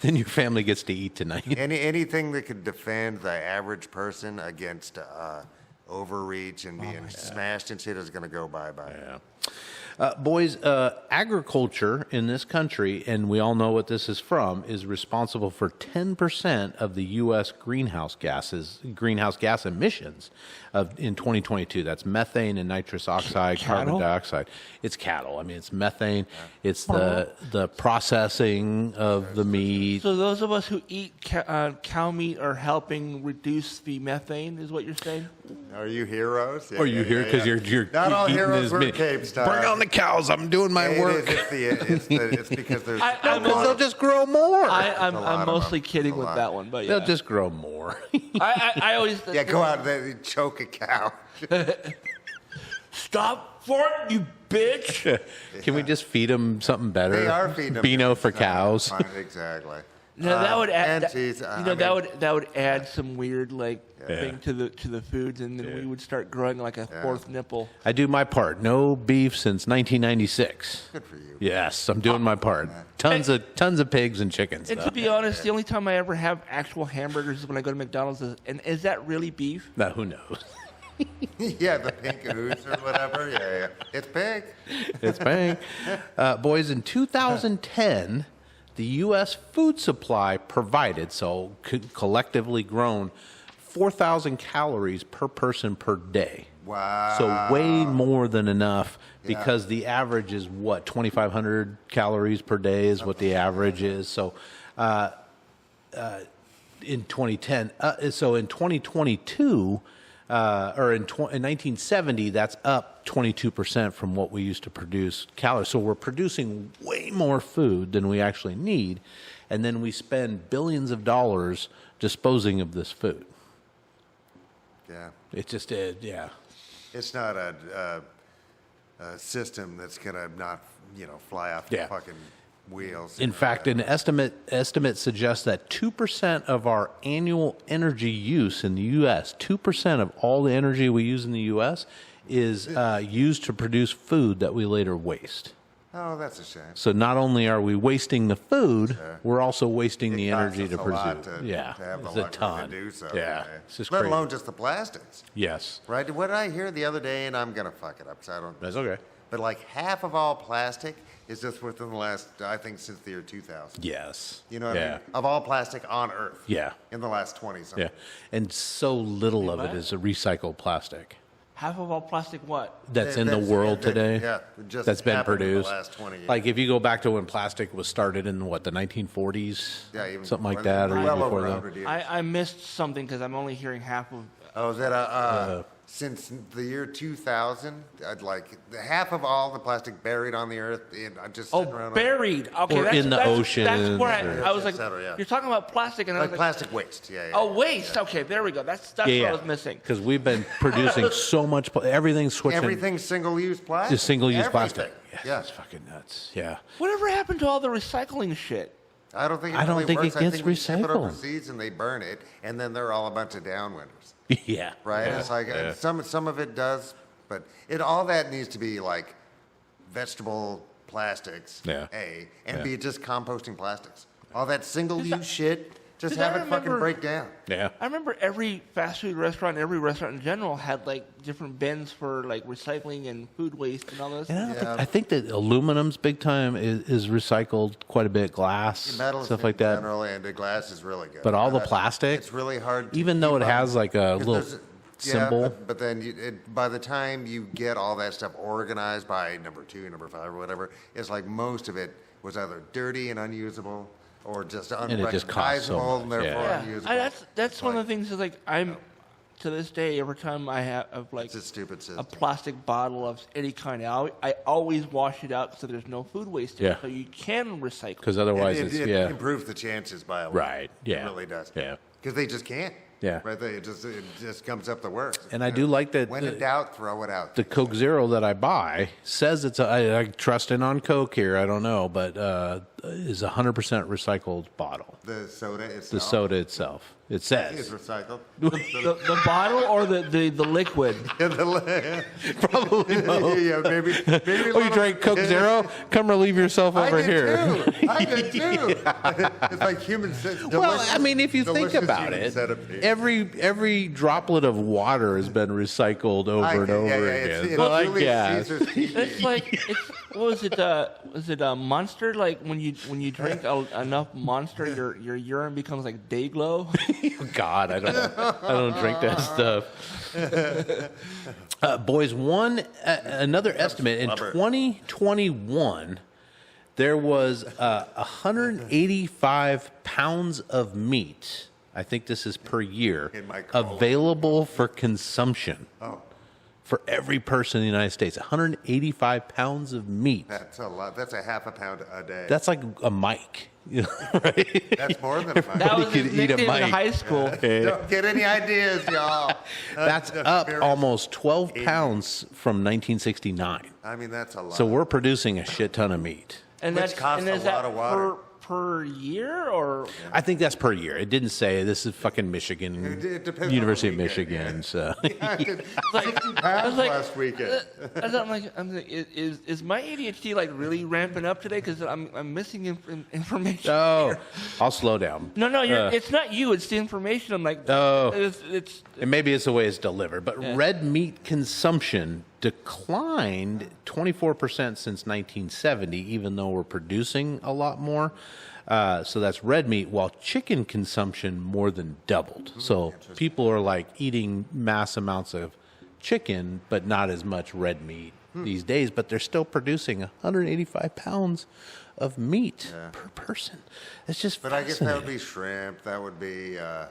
then your family gets to eat tonight. anything that could defend the average person against overreach and being smashed and shit is going to go bye-bye. Boys, agriculture in this country, and we all know what this is from, is responsible for 10% of the U.S. greenhouse gas emissions in 2022. That's methane and nitrous oxide, carbon Cattle? dioxide. It's cattle. I mean, it's methane. It's the processing of the meat. So those of us who eat cow meat are helping reduce the methane, is what you're saying? Are you heroes? Yeah, Are you here because you're Not all eating heroes this wear meat. capes, Todd. Bring on the cows. I'm doing my It work. it's because there's Because they'll just grow more. I'm lot of mostly them. kidding A with lot. that one, but They'll yeah. just grow more. I always yeah. Go out there and choke a cow. stop farting, you bitch. Can we just feed them something better? They are feeding them Beano for cows. Fine, exactly. No, that would add. and cheese, that would add some weird thing to the foods, and then we would start growing like a fourth nipple. I do my part. No beef since 1996. Good for you. Yes, I'm doing my part. Tons of pigs and chickens. And though. to be honest, the only time I ever have actual hamburgers is when I go to McDonald's. And is that really beef? Now, who knows? Yeah, the pink ooze or whatever. Yeah. It's big. It's bang. Boys, in 2010, the U.S. food supply provided, so collectively grown, 4,000 calories per person per day. Wow. So way more than enough because the average is what, 2,500 calories per day is what the average is. So in 2010, so in 2022, or in 1970, that's up 22% from what we used to produce calories. So we're producing way more food than we actually need, and then we spend billions of dollars disposing of this food. Yeah. It just, yeah. It's not a system that's gonna not fly off Yeah. the fucking wheels. In fact, an estimate suggests that 2% of our annual energy use in the U.S., 2% of all the energy we use in the U.S. is used to produce food that we later waste. Oh, that's a shame. So not only are we wasting the food, we're also wasting the It costs energy us to a lot produce. to Yeah, have the it's a luxury ton. to do so. Yeah, it's just let crazy. alone just the plastics. Yes, Right? What did I hear the other day? And I'm gonna fuck it up, so I don't. that's okay. But like half of all plastic is just within the last, I think, since the year 2000. Yes. You know what yeah. I mean? Of all plastic on Earth. Yeah. In the last 20 something. Yeah, and so little of it what? is a recycled plastic Half of all plastic what? that's in the world today. Yeah, just that's been happened in the produced. last 20 years. Like if you go back to when plastic was started in what the 1940s, Yeah, even something like well, that, or well even over before that. 100 years. I missed something because I'm only hearing half of. Oh, is that since the year 2000? Like half of all the plastic buried on the Earth, just sitting around. Buried. Okay, Or in the that's oceans where or- I was like, Et cetera, yeah. you're talking about plastic, and I Like was like, plastic waste. Yeah. oh, waste. Okay, there we go. That's what I was missing. Because we've been producing so much, everything's switching. Everything's single-use plastic. Just single-use Everything. plastic. Yeah. It's fucking nuts. Yeah. Whatever happened to all the recycling shit? I don't think it, I don't really think it works. I gets think we ship it recycled. overseas and they burn it, and then they're all a bunch of downwinders, Yeah. right? Yeah. It's like Yeah. some of it does, but all that needs to be like vegetable plastics, Yeah. and Yeah. be just composting plastics. All that single-use shit, just 'cause I have it fucking remember- break down. Yeah. I remember every fast food restaurant, every restaurant in general had like different bins for like recycling and food waste and all this. And Yeah. I think that aluminum's big time is recycled quite a bit, glass, Metals stuff in like that. general, and the glass is really good. But all the That's- plastic, it's really hard. To even though keep it has like a 'cause little there's- yeah, symbol. but then by the time you get all that stuff organized by number 2, number 5, or whatever, it's like most of it was either dirty and unusable, or just it just costs so unrecognizable, much, and therefore yeah. unusable. That's one of the things. Is like I'm to this day, every time I have like It's a stupid system. a plastic bottle of any kind, I always wash it out so there's no food waste in Yeah. it, so you can recycle. Because otherwise it, it's, it yeah. improves the chances by a lot. Right, yeah. It really does. Yeah. Because they just can't. Yeah. Right. It just comes up the worst. And I do like that When in the- doubt, throw it out. The Coke Zero that I buy says it's I trust in on Coke here. I don't know, but is 100% recycled bottle. The soda itself. The soda itself. It is says. recycled. The bottle or the liquid? Probably both. Yeah, maybe. Oh, you little- drank Coke Zero? Come relieve yourself I over did here. Too. I did too. It's like human. Well, I mean, if you think about it, every every droplet of water has been recycled over and over again. It's So I Julius guess. It's like what was it? Was it a Monster? Like when you drink enough Monster, your urine becomes like day glow. Oh, God, I don't drink that stuff. Boys, another estimate in Flubber. 2021, there was 185 pounds of meat. I think this is per year In my colon. available for consumption Oh, for every person in the United States. 185 pounds of meat. that's a lot. That's a half a pound a day. That's like a mic, you know, right? That's more than a That pound. was his could eat a nickname in mite. high school. Don't get any ideas, y'all. That's up very- almost 12 pounds from 1969. I mean, that's a lot. So we're producing a shit ton of meat. And Which that's costs and is a lot that of water. per year or I think that's per year. It didn't say this is fucking Michigan, It depends on University the of weekend, Michigan. yeah. So I did like 50 pounds like- last weekend. I'm like, is my ADHD like really ramping up today? Because I'm missing information. oh, I'll slow down. No, it's not you. It's the information. I'm like, Oh. it's And maybe it's the way it's delivered. But red meat consumption declined 24% since 1970, even though we're producing a lot more. So that's red meat, while chicken consumption more than doubled. So people are like eating mass amounts of chicken, but not as much red meat these days. But they're still producing 185 pounds of meat per person. It's just But I guess that would fascinating. be shrimp. That would be I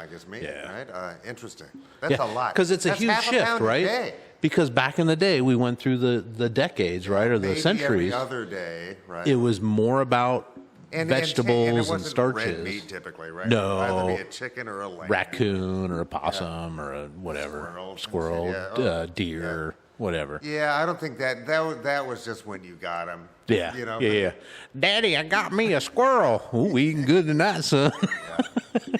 guess meat, Yeah. right? Interesting. That's a lot. Because it's a That's huge half a shift, pound a right? day. Because back in the day, we went through the decades, right, or the Maybe centuries. Every other day, right? It was more about vegetables and it and wasn't starches. red meat typically, right? No. It would either be a chicken or a lamb. Raccoon or a possum or a whatever, squirrel, Yeah. deer, whatever. Yeah, I don't think that was just when you got them. Yeah, You know. yeah. Daddy, I got me a squirrel. Ooh, we eating good tonight, son.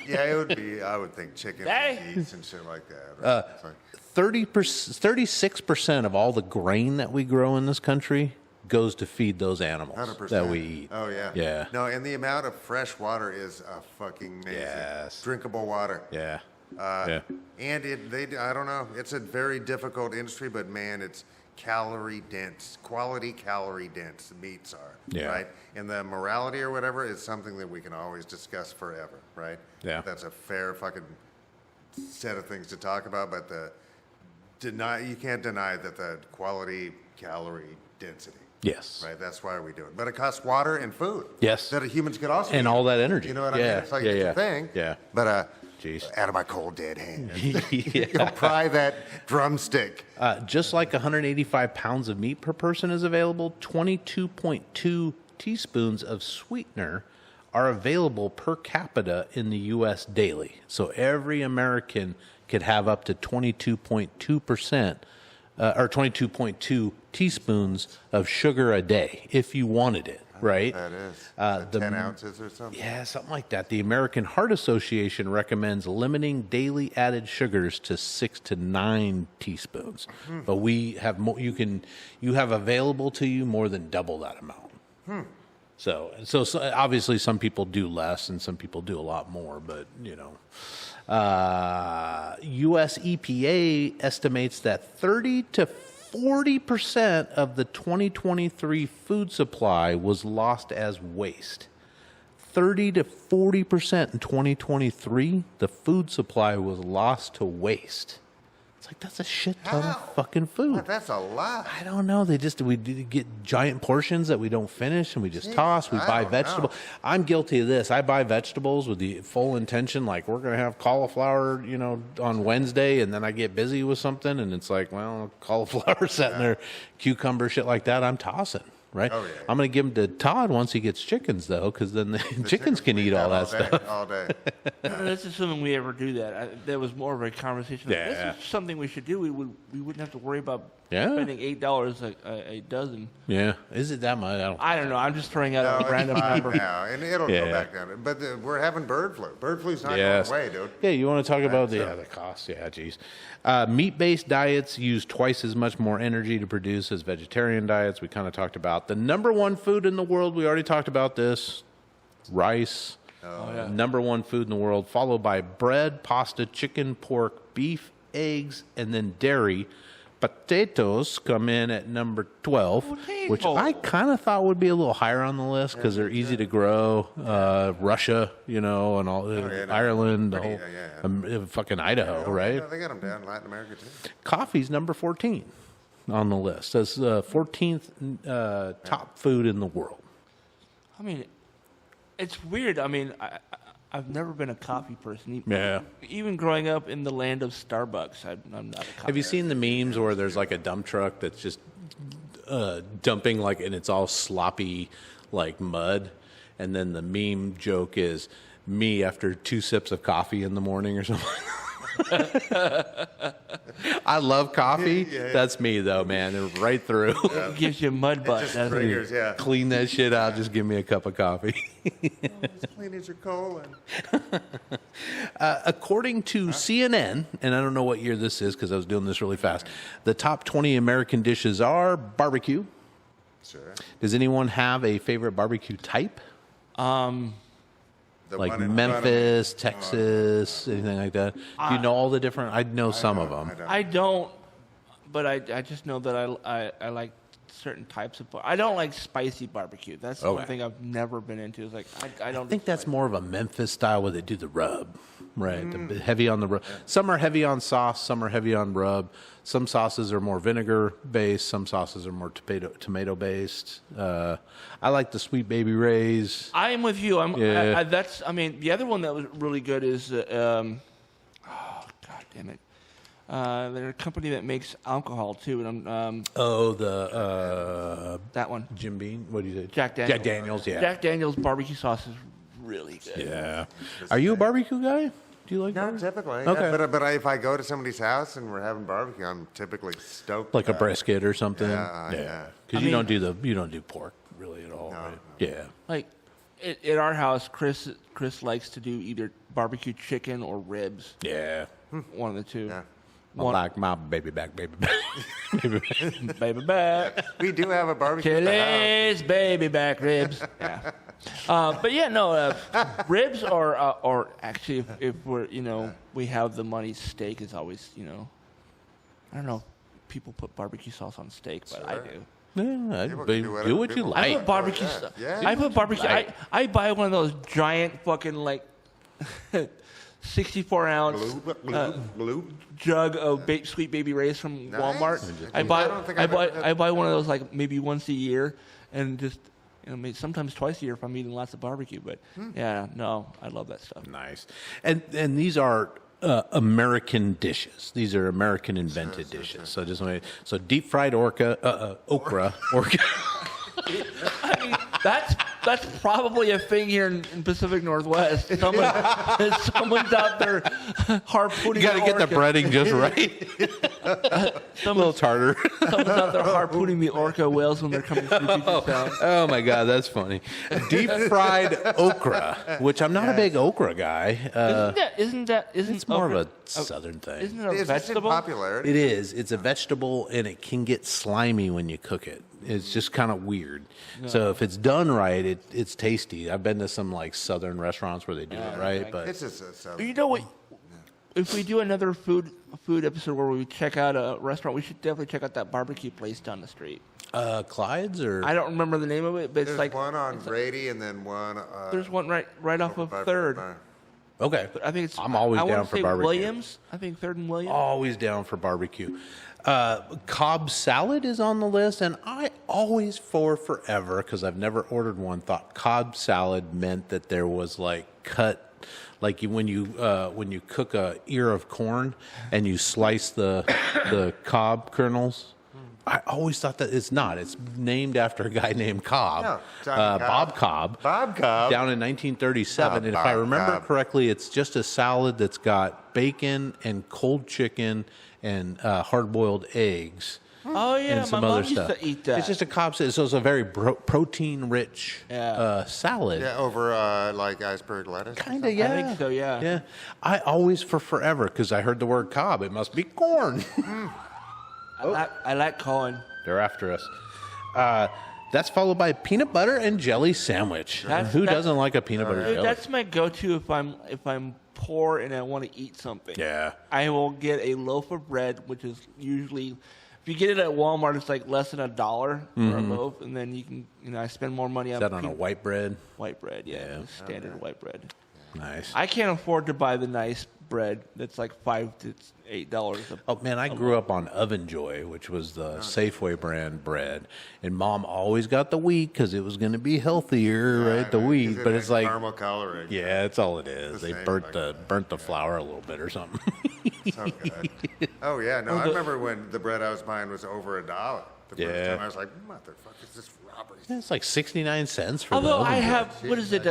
Yeah, it would be. I would think chicken Hey. and geese and shit like that. Right? It's like, 36% of all the grain that we grow in this country goes to feed those animals 100%. that we eat. Oh yeah. Yeah. No, and the amount of fresh water is fucking amazing. Yes. Drinkable water. Yeah. And I don't know. It's a very difficult industry, but man, it's calorie dense. Quality calorie dense meats are. Yeah. Right. And the morality or whatever is something that we can always discuss forever. Right. Yeah. That's a fair fucking set of things to talk about, but you can't deny that the quality calorie density. Yes. Right, that's why we do it. But it costs water and food. Yes. That humans could also And eat. all that energy. You know what I Yeah, mean? It's like yeah, it's yeah. a thing. Yeah. But Jeez. out of my cold dead hand. Yeah. You'll pry that drumstick. Just like 185 pounds of meat per person is available, 22.2 teaspoons of sweetener are available per capita in the U.S. daily. So every American could have up to 22.2% or 22.2 teaspoons of sugar a day if you wanted it. right? That is. The 10 ounces or something? Yeah, something like that. The American Heart Association recommends limiting daily added sugars to 6 to 9 teaspoons. But we have you have available to you more than double that amount. So obviously some people do less and some people do a lot more, but U.S. EPA estimates that 30 to 40% of the 2023 food supply was lost as waste. 30 to 40% in 2023, the food supply was lost to waste. It's like, that's a shit ton of fucking food. What, that's a lot. I don't know. We get giant portions that we don't finish and we just toss. We I buy don't vegetables. know. I'm guilty of this. I buy vegetables with the full intention, like we're going to have cauliflower, on Wednesday, and then I get busy with something and it's like, well, cauliflower sitting there, cucumber, shit like that. I'm tossing. Right? Oh, yeah. I'm going to give them to Todd once he gets chickens, though, because then the chickens can eat all that stuff. All day. That's assuming we ever do that. There was more of a conversation. Like, Yeah. this is something we should do. We wouldn't have to worry about Yeah. spending $8 a dozen. Yeah. Is it that much? I don't know. I'm just throwing out No, a it's random fine number. now, and it'll Yeah. go back down. But we're having bird flu. Bird flu's not Yes. going away, dude. Yeah, you want to talk about so- the cost? Yeah, geez. Meat-based diets use twice as much more energy to produce as vegetarian diets. We kind of talked about the number one food in the world. We already talked about this. Rice. Yeah. Number one food in the world, followed by bread, pasta, chicken, pork, beef, eggs, and then dairy. Potatoes come in at number 12, which I kind of thought would be a little higher on the list because they're easy to grow. Russia, and all yeah, no, Ireland, the pretty- whole fucking Idaho, right? Yeah, they got them down in Latin America, too. Coffee's number 14 on the list. That's 14th top food in the world. I mean, it's weird. I mean, I've never been a coffee person. Yeah. Even growing up in the land of Starbucks, I'm not a coffee. Have you seen the memes where there's like a dump truck that's just dumping and it's all sloppy like mud, and then the meme joke is me after 2 sips of coffee in the morning or something. I love coffee. Yeah. That's me though, man. They're right through. It gives you a mud butt. Just doesn't it? triggers, yeah. Clean that shit out. Just give me a cup of coffee. Clean as your colon. According to CNN, and I don't know what year this is because I was doing this really fast, the top 20 American dishes are barbecue. Sure. Does anyone have a favorite barbecue type? The Like one in front of me. Memphis, Texas, anything like that? Do you know all the different? I know some of them. I don't, but I just know that I like certain types of. I don't like spicy barbecue. That's the one Okay. thing I've never been into. Is like I don't. I think that's more of a Memphis style where they do the rub, right? The heavy on the rub. Some are heavy on sauce, some are heavy on rub. Some sauces are more vinegar based. Some sauces are more tomato based. I like the Sweet Baby Ray's. I am with you. Yeah. That's. I mean, the other one that was really good is. Oh God damn it! They're a company that makes alcohol too, and that one. Jim Beam. What do you say? Jack Daniels. Jack Daniels. Yeah. Jack Daniels barbecue sauce is really good. Yeah. Are you a barbecue guy? Do you like Not barbecue? typically. Okay. Yeah, but if I go to somebody's house and we're having barbecue, I'm typically stoked. Like a about it. brisket or something? Yeah, yeah. Because I you mean- don't do pork really at all, right? Yeah. Like at our house, Chris likes to do either barbecue chicken or ribs. Yeah. One of the two. Yeah. I like my baby back. Baby back. Baby back. We do have a barbecue at the house. Chili's baby back ribs. Yeah. But yeah, no, ribs or actually if we're, we have the money, steak is always, I don't know if people put barbecue sauce on steak, but I Sure. do. Yeah, People do can do whatever what you people I like. put barbecue. Yeah. I put barbecue. like. I buy one of those giant fucking 64-ounce Bloop, bloop, bloop. jug of Sweet Baby Ray's from Nice. Walmart. I I buy don't think I've ever- I buy one of those like maybe once a year, and just maybe sometimes twice a year if I'm eating lots of barbecue. But yeah, no, I love that stuff. Nice. And these are American dishes. These are American invented dishes. So so deep fried okra. I mean, that's probably a thing here in Pacific Northwest. Someone's out there harpooning. You got to get the orca. breading just right. A little tartar. Someone's out there harpooning the orca whales when they're coming through Puget Sound. Oh my God, that's funny. Deep fried okra, which I'm not a big okra guy. Isn't It's more of okra- a southern thing. Isn't it a It's just in vegetable? popularity. It is. It's a vegetable, and it can get slimy when you cook it. It's just kind of weird. So if it's done right, it's tasty. I've been to some like southern restaurants where they do it right, but It's just a You know what? If we do another food episode where we check out a restaurant, we should definitely check out that barbecue place down the street. Clyde's or I don't remember the name of it, but it's There's like one on Grady and then one. there's one right off of by- Third. by- okay. I think it's. I'm always I wanna down for say barbecue. Williams. I think Third and Williams. Always down for barbecue. Cobb salad is on the list, and I always forever, because I've never ordered one, thought Cobb salad meant that there was like cut, like when you cook a ear of corn and you slice the cob kernels. I always thought that it's not. It's named after a guy named Cobb, No, Johnny Cobb. Bob Cobb. Bob Cobb. Down in 1937. Oh, and if I Bob remember Cobb. correctly, it's just a salad that's got bacon and cold chicken and hard-boiled eggs Oh yeah, and some my other mom used stuff. to eat that. It's just a Cobb salad, so it's a very protein-rich salad. Yeah, over like iceberg lettuce. Kind of, yeah. I think so, yeah. Yeah. I always, for forever, because I heard the word Cobb, it must be corn. I like Cohen. They're after us. That's followed by peanut butter and jelly sandwich. Who doesn't like a peanut butter Dude, jelly? that's my go-to if I'm poor and I want to eat something. Yeah. I will get a loaf of bread, which is usually, if you get it at Walmart, it's like less than $1 for a loaf, and then you can, I spend more money Is that on a white bread? white bread. Yeah, standard white bread. Nice. I can't afford to buy the nice bread that's like $5 to $8. Oh man, I grew up on Oven Joy, which was the Safeway brand bread, and Mom always got the wheat because it was going to be healthier, right? The wheat, but it's like, caramel coloring. yeah, that's all it is. They same burnt the flour a little bit or something. So good. Oh yeah, no, I remember when the bread I was buying was over $1. The first Yeah. time I was like, motherfucker, is this robbery? It's like 69 cents for the Although Oven I Joy. have, what is it,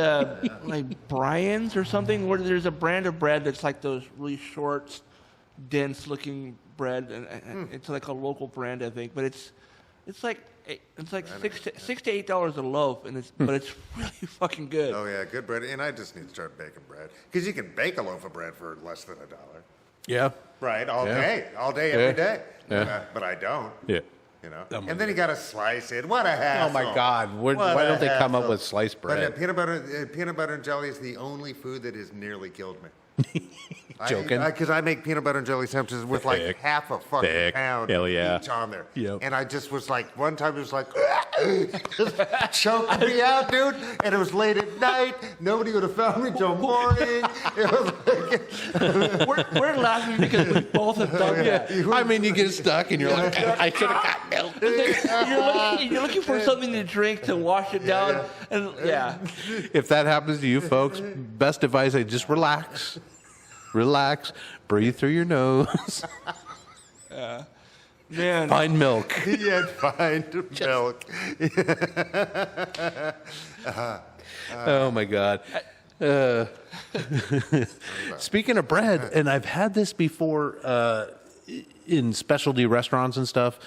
like Brian's or something, where there's a brand of bread that's like those really short, dense-looking bread, and it's like a local brand, I think, but it's like $6 to $8 a loaf, and but it's really fucking good. Oh yeah, good bread. And I just need to start baking bread because you can bake a loaf of bread for less than $1. Yeah. Right, all Yeah. day, Yeah. every day. Yeah. But I don't. Yeah. You know, I'm and then you got to slice it. What a hassle! Oh my God! Why What don't a they come up hassle. with sliced bread? But peanut butter and jelly is the only food that has nearly killed me. Joking? Because I make peanut butter and jelly sandwiches with like Thick. half a fucking Thick. pound Hell yeah. each on there. Yep. And I just was like, one time it was like, just choking me out, dude. And it was late at night. Nobody would have found me till morning. It was like, We're laughing because we both have done that. I mean, you get stuck and you're like, I should have got milk. You're looking for something to drink to wash it down, and yeah. If that happens to you folks, best advice, I just relax. Relax. Breathe through your nose. Man, Find milk. he had fine milk. Oh my God. Speaking of bread, and I've had this before in specialty restaurants and stuff,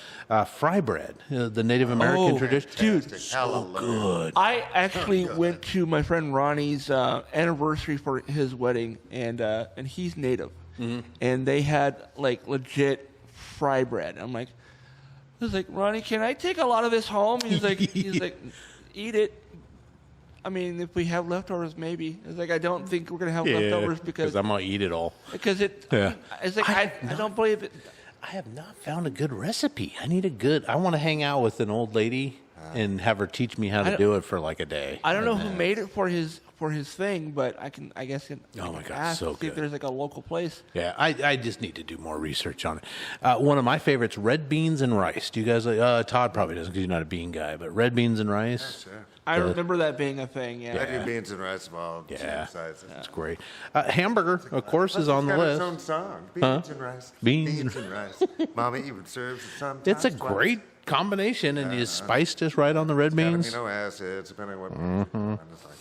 fry bread, the Native American tradition. dude, Hallelujah. I actually went to my friend Ronnie's anniversary for his wedding, and he's Native, and they had like legit fry bread. I'm like, I was like, Ronnie, can I take a lot of this home? He's like, eat it. I mean, if we have leftovers, maybe. It's like I don't think we're gonna have leftovers because I'm gonna eat it all. Yeah. It's like I don't believe it. I have not found a good recipe. I want to hang out with an old lady and have her teach me how to do it for like a day. I don't know who made it for his thing, but I guess. Oh my God, ask, so see if good. there's like a local place. Yeah, I just need to do more research on it. One of my favorites, red beans and rice. Do you guys like? Todd probably doesn't because you're not a bean guy, but red beans and rice. Sure. I remember that being a thing. Yeah. I do beans and rice of all Yeah. sizes. It's great. Hamburger, of course, is on the It's got its list. own song. Beans and rice. Beans and rice. Mama even serves it sometimes. It's a twice. great combination, and you spice just right on the red beans. Amino acids, depending on what. I'm just like,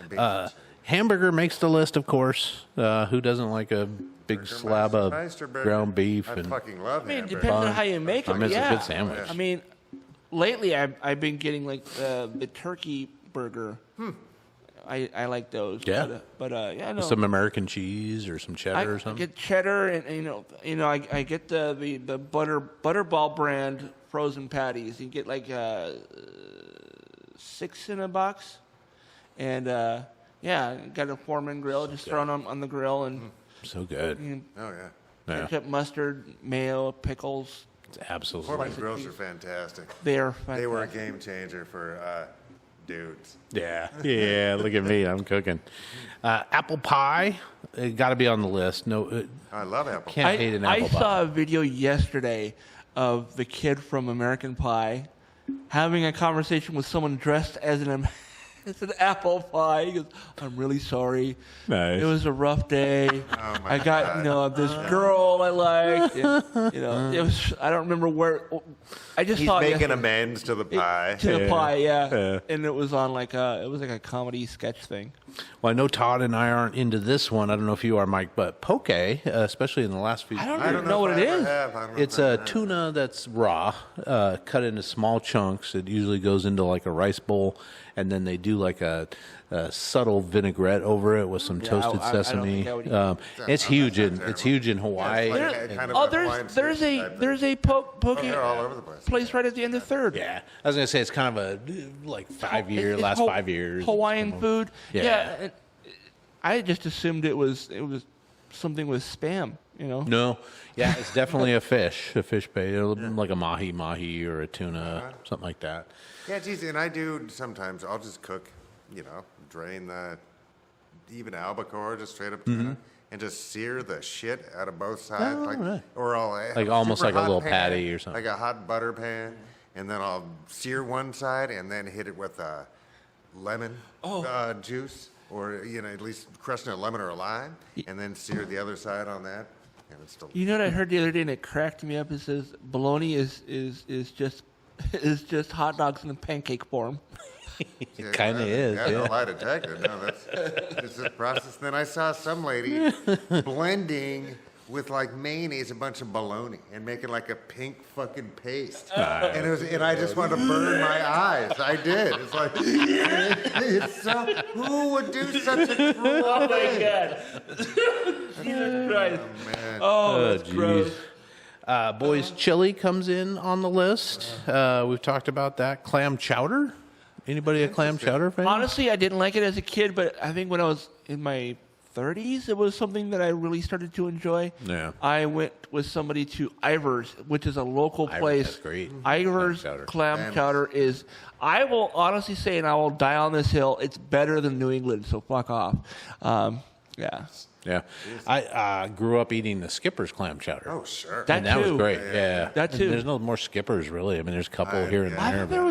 and beans. Hamburger makes the list, of course. Who doesn't like a big slab of Meisterburger. ground beef? I and fucking love I mean, it hamburger. depends on how you make I them. mean, it's a yeah. good sandwich. I mean, lately I've been getting like the turkey burger. I like those. Yeah. But yeah, no. some American cheese or some cheddar or I something. get cheddar and I get the Butterball brand frozen patties. You get like 6 in a box, and yeah, got a Foreman grill. Just throw them on the grill and So good. Oh yeah. Yeah. ketchup, mustard, mayo, pickles. It's absolutely. Foreman grills are fantastic. They are fantastic. They were a game changer for dudes. Yeah. Yeah. Look at me. I'm cooking. Apple pie. Got to be on the list. No, I love apple. can't hate an apple I pie. saw a video yesterday of the kid from American Pie having a conversation with someone dressed as it's an apple pie. He goes, "I'm really sorry. Nice. It was a rough day. Oh my I got God. this girl I liked. And, it was. I don't remember where. I just He's saw it making yesterday. amends to the pie. To the Yeah. pie, yeah. Yeah. And it was on like a comedy sketch thing. Well, I know Todd and I aren't into this one. I don't know if you are, Mike, but poke, especially in the last few. I don't I even don't know what if it I ever is. have. I don't know It's if I a have. tuna that's raw, cut into small chunks. It usually goes into like a rice bowl, and then they do like a subtle vinaigrette over it with some toasted I don't sesame. think I would eat It's huge in Hawaii. Yeah, it's like There- a kind of Oh, a Hawaiian there's sushi a type there's a poke they're all over the place. place right at the end of Third. Yeah, I was gonna say it's kind of a like 5 year, It's last Ho- 5 years. Hawaiian food. Yeah. Yeah. and I just assumed it was something with spam. No, yeah, it's definitely a fish bait, like a mahi or a tuna, something like that. Yeah, geez, and I do sometimes. I'll just cook, drain the even albacore, just straight up tuna, and just sear the shit out of both sides, Oh, right. or I'll Like almost super like a hot little pan, patty or something. like a hot butter pan, and then I'll sear one side and then hit it with lemon juice, or at least crushing a lemon or a lime, and then sear the other side on that, and it's delicious. You know what I heard the other day and it cracked me up? It says bologna is just hot dogs in a pancake form. Yeah, kinda is, Yeah, no yeah. lie detector. No, that's it's a process. Then I saw some lady blending with like mayonnaise a bunch of bologna and making like a pink fucking paste. And I just wanted to burn my eyes. I did. It's like it's so who would do such a cruel thing? God. Jesus Christ. Man. Oh, that's geez. gross. Boys, chili comes in on the list. We've talked about that. Clam chowder. Anybody a clam chowder fan? Honestly, I didn't like it as a kid, but I think when I was in my 30s, it was something that I really started to enjoy. Yeah. I went with somebody to Ivar's, which is a local Ivar's, place. that's great. Ivar's Clam chowder. clam chowder is, I will honestly say, and I will die on this hill, it's better than New England, so fuck off. Yeah. Yeah, I grew up eating the Skipper's clam chowder. Oh sure. That and that was too. great. Yeah, That And too. there's no more Skippers really. I mean, there's a couple here and yeah. I there. thought there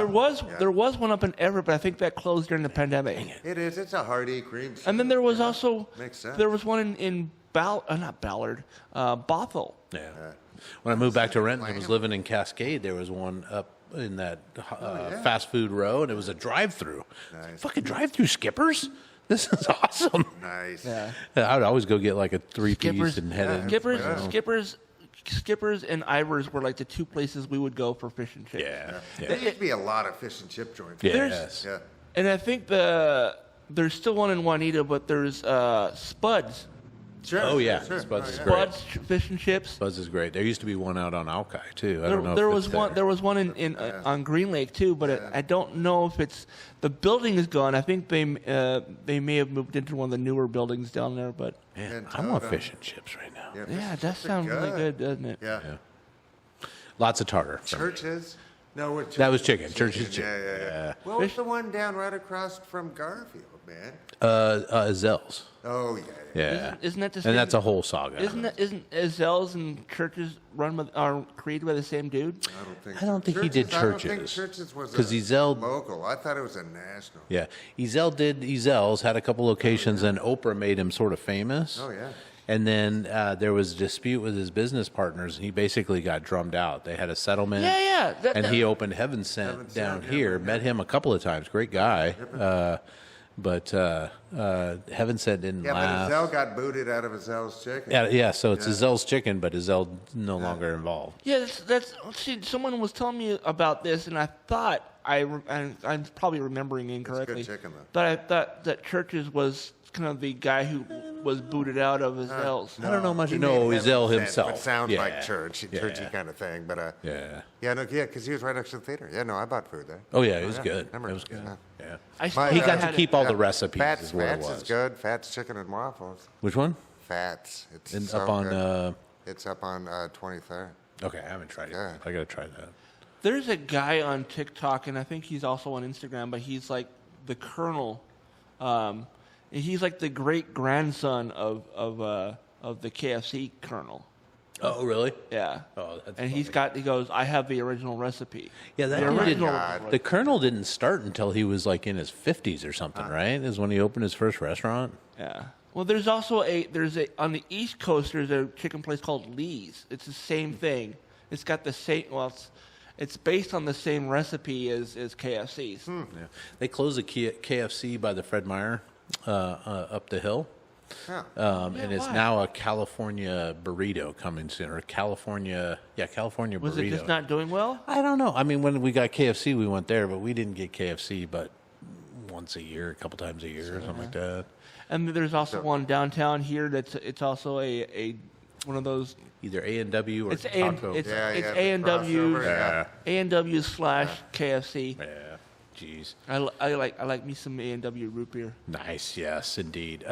but- was, there was one up in Everett, but I think that closed during the pandemic. It is. It's a hearty cream. And then there was also, Makes sense. there was one in not Ballard, Bothell. Yeah. When I moved back to Renton, I was living in Cascade. There was one up in that fast food row, and it was a drive-through. Nice. Fucking drive-through Skippers. This is awesome. Nice. Yeah. I would always go get like a 3-piece Skippers, and head in. Skippers and Ivar's were like the two places we would go for fish and chips. Yeah. There used to be a lot of fish and chip joints. Yes. Yeah. And I think there's still one in Juanita, but there's Spuds. Sure. Oh yeah, Sure. Spuds is Oh, great. Spuds fish and chips. Buzz is great. There used to be one out on Alki too. I There, don't know. there if was it's one. There was one in on Green Lake too, but I don't know if it's the building is gone. I think they may have moved into one of the newer buildings down there. But Man, And I want Toad, fish and chips right now. Yeah, fish yeah, and that chips are sounds really good, doesn't it? Yeah. Lots of tartar. for me. Churches. No, what That was chicken. Church's chicken. Yeah. What was the one down right across from Garfield, man? Zell's. Oh yeah. Yeah. Isn't that the And same? that's a whole saga. Isn't Zell's and churches are created by the same dude? I don't think. I don't think he did I don't think churches. churches was 'Cause a Ezell- local. I thought it was a national. Yeah. Ezel did Ezel's, had a couple locations, and Oprah made him sort of famous. Oh yeah. And then there was a dispute with his business partners, and he basically got drummed out. They had a settlement. Yeah. And he opened Heaven Sent down here. Met him a couple of times. Great guy. But Heaven Sent didn't Yeah, but last. Azelle got booted out of Azelle's chicken. Yeah, so it's Azelle's chicken, but Azelle no longer involved. Yeah, that's see, someone was telling me about this, and I thought I'm probably remembering incorrectly. chicken, though. But I thought that Churches was kind of the guy who was booted out of Azelle's. I don't know much. He No, made Azelle Heaven Sent, himself. Which sounds Yeah. like churchy kind of thing, but Yeah. because he was right next to the theater. Yeah, no, I bought food there. Oh, yeah, it was good. Remember? It was good. Yeah. Yeah. I still He got had to it. keep all the recipes, Fats, is what it Fats was. is good. Fats chicken and waffles. Which one? Fats. It's And so up on. good. It's up on 23rd. Okay, I haven't tried it. Yeah. I got to try that. There's a guy on TikTok, and I think he's also on Instagram, but he's like the Colonel. He's like the great grandson of the KFC Colonel. Oh, really? Yeah. Oh, that's and funny. he goes, I have the original recipe. Yeah, that The dude original. God. the Colonel didn't start until he was like in his 50s or something, right? Is when he opened his first restaurant. Yeah. Well, there's also on the East Coast, there's a chicken place called Lee's. It's the same thing. It's got the same, it's based on the same recipe as KFC's. Yeah. They closed the KFC by the Fred Meyer up the hill. Yeah. And it's why? now a California burrito coming soon, or California burrito. Was it just not doing well? I don't know. I mean, when we got KFC, we went there, but we didn't get KFC but once a year, a couple times a year, or something like that. And there's also one downtown here it's also a one of those. Either A&W or It's Taco. it's Yeah, it's yeah, A and W crossover, yeah. A&W / KFC. Yeah, jeez. I like me some A&W root beer. Nice, yes, indeed.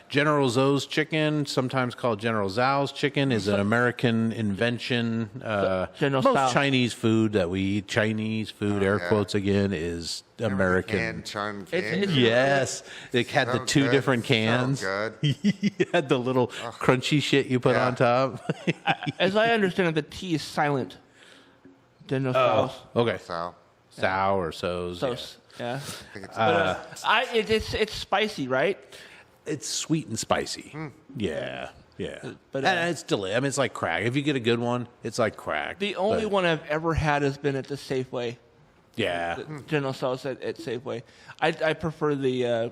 General Tso's chicken, sometimes called General Zhao's chicken, is an American invention. General Most Tso. Chinese food that we eat, Chinese food, air yeah. quotes again, is American. And Chun It's- King. Yes, it had the So two good. different cans. So good. You had the little crunchy shit you put Yeah. on top. As I understand it, the T is silent. General Tso's. Okay, So Zhao or So's. yeah. Tso's. Yeah. I think it's It's spicy, right? It's sweet and spicy. Yeah, yeah. But, And it's delicious. I mean, it's like crack. If you get a good one, it's like crack. The only But- one I've ever had has been at the Safeway. Yeah. General Tso's at Safeway. I prefer the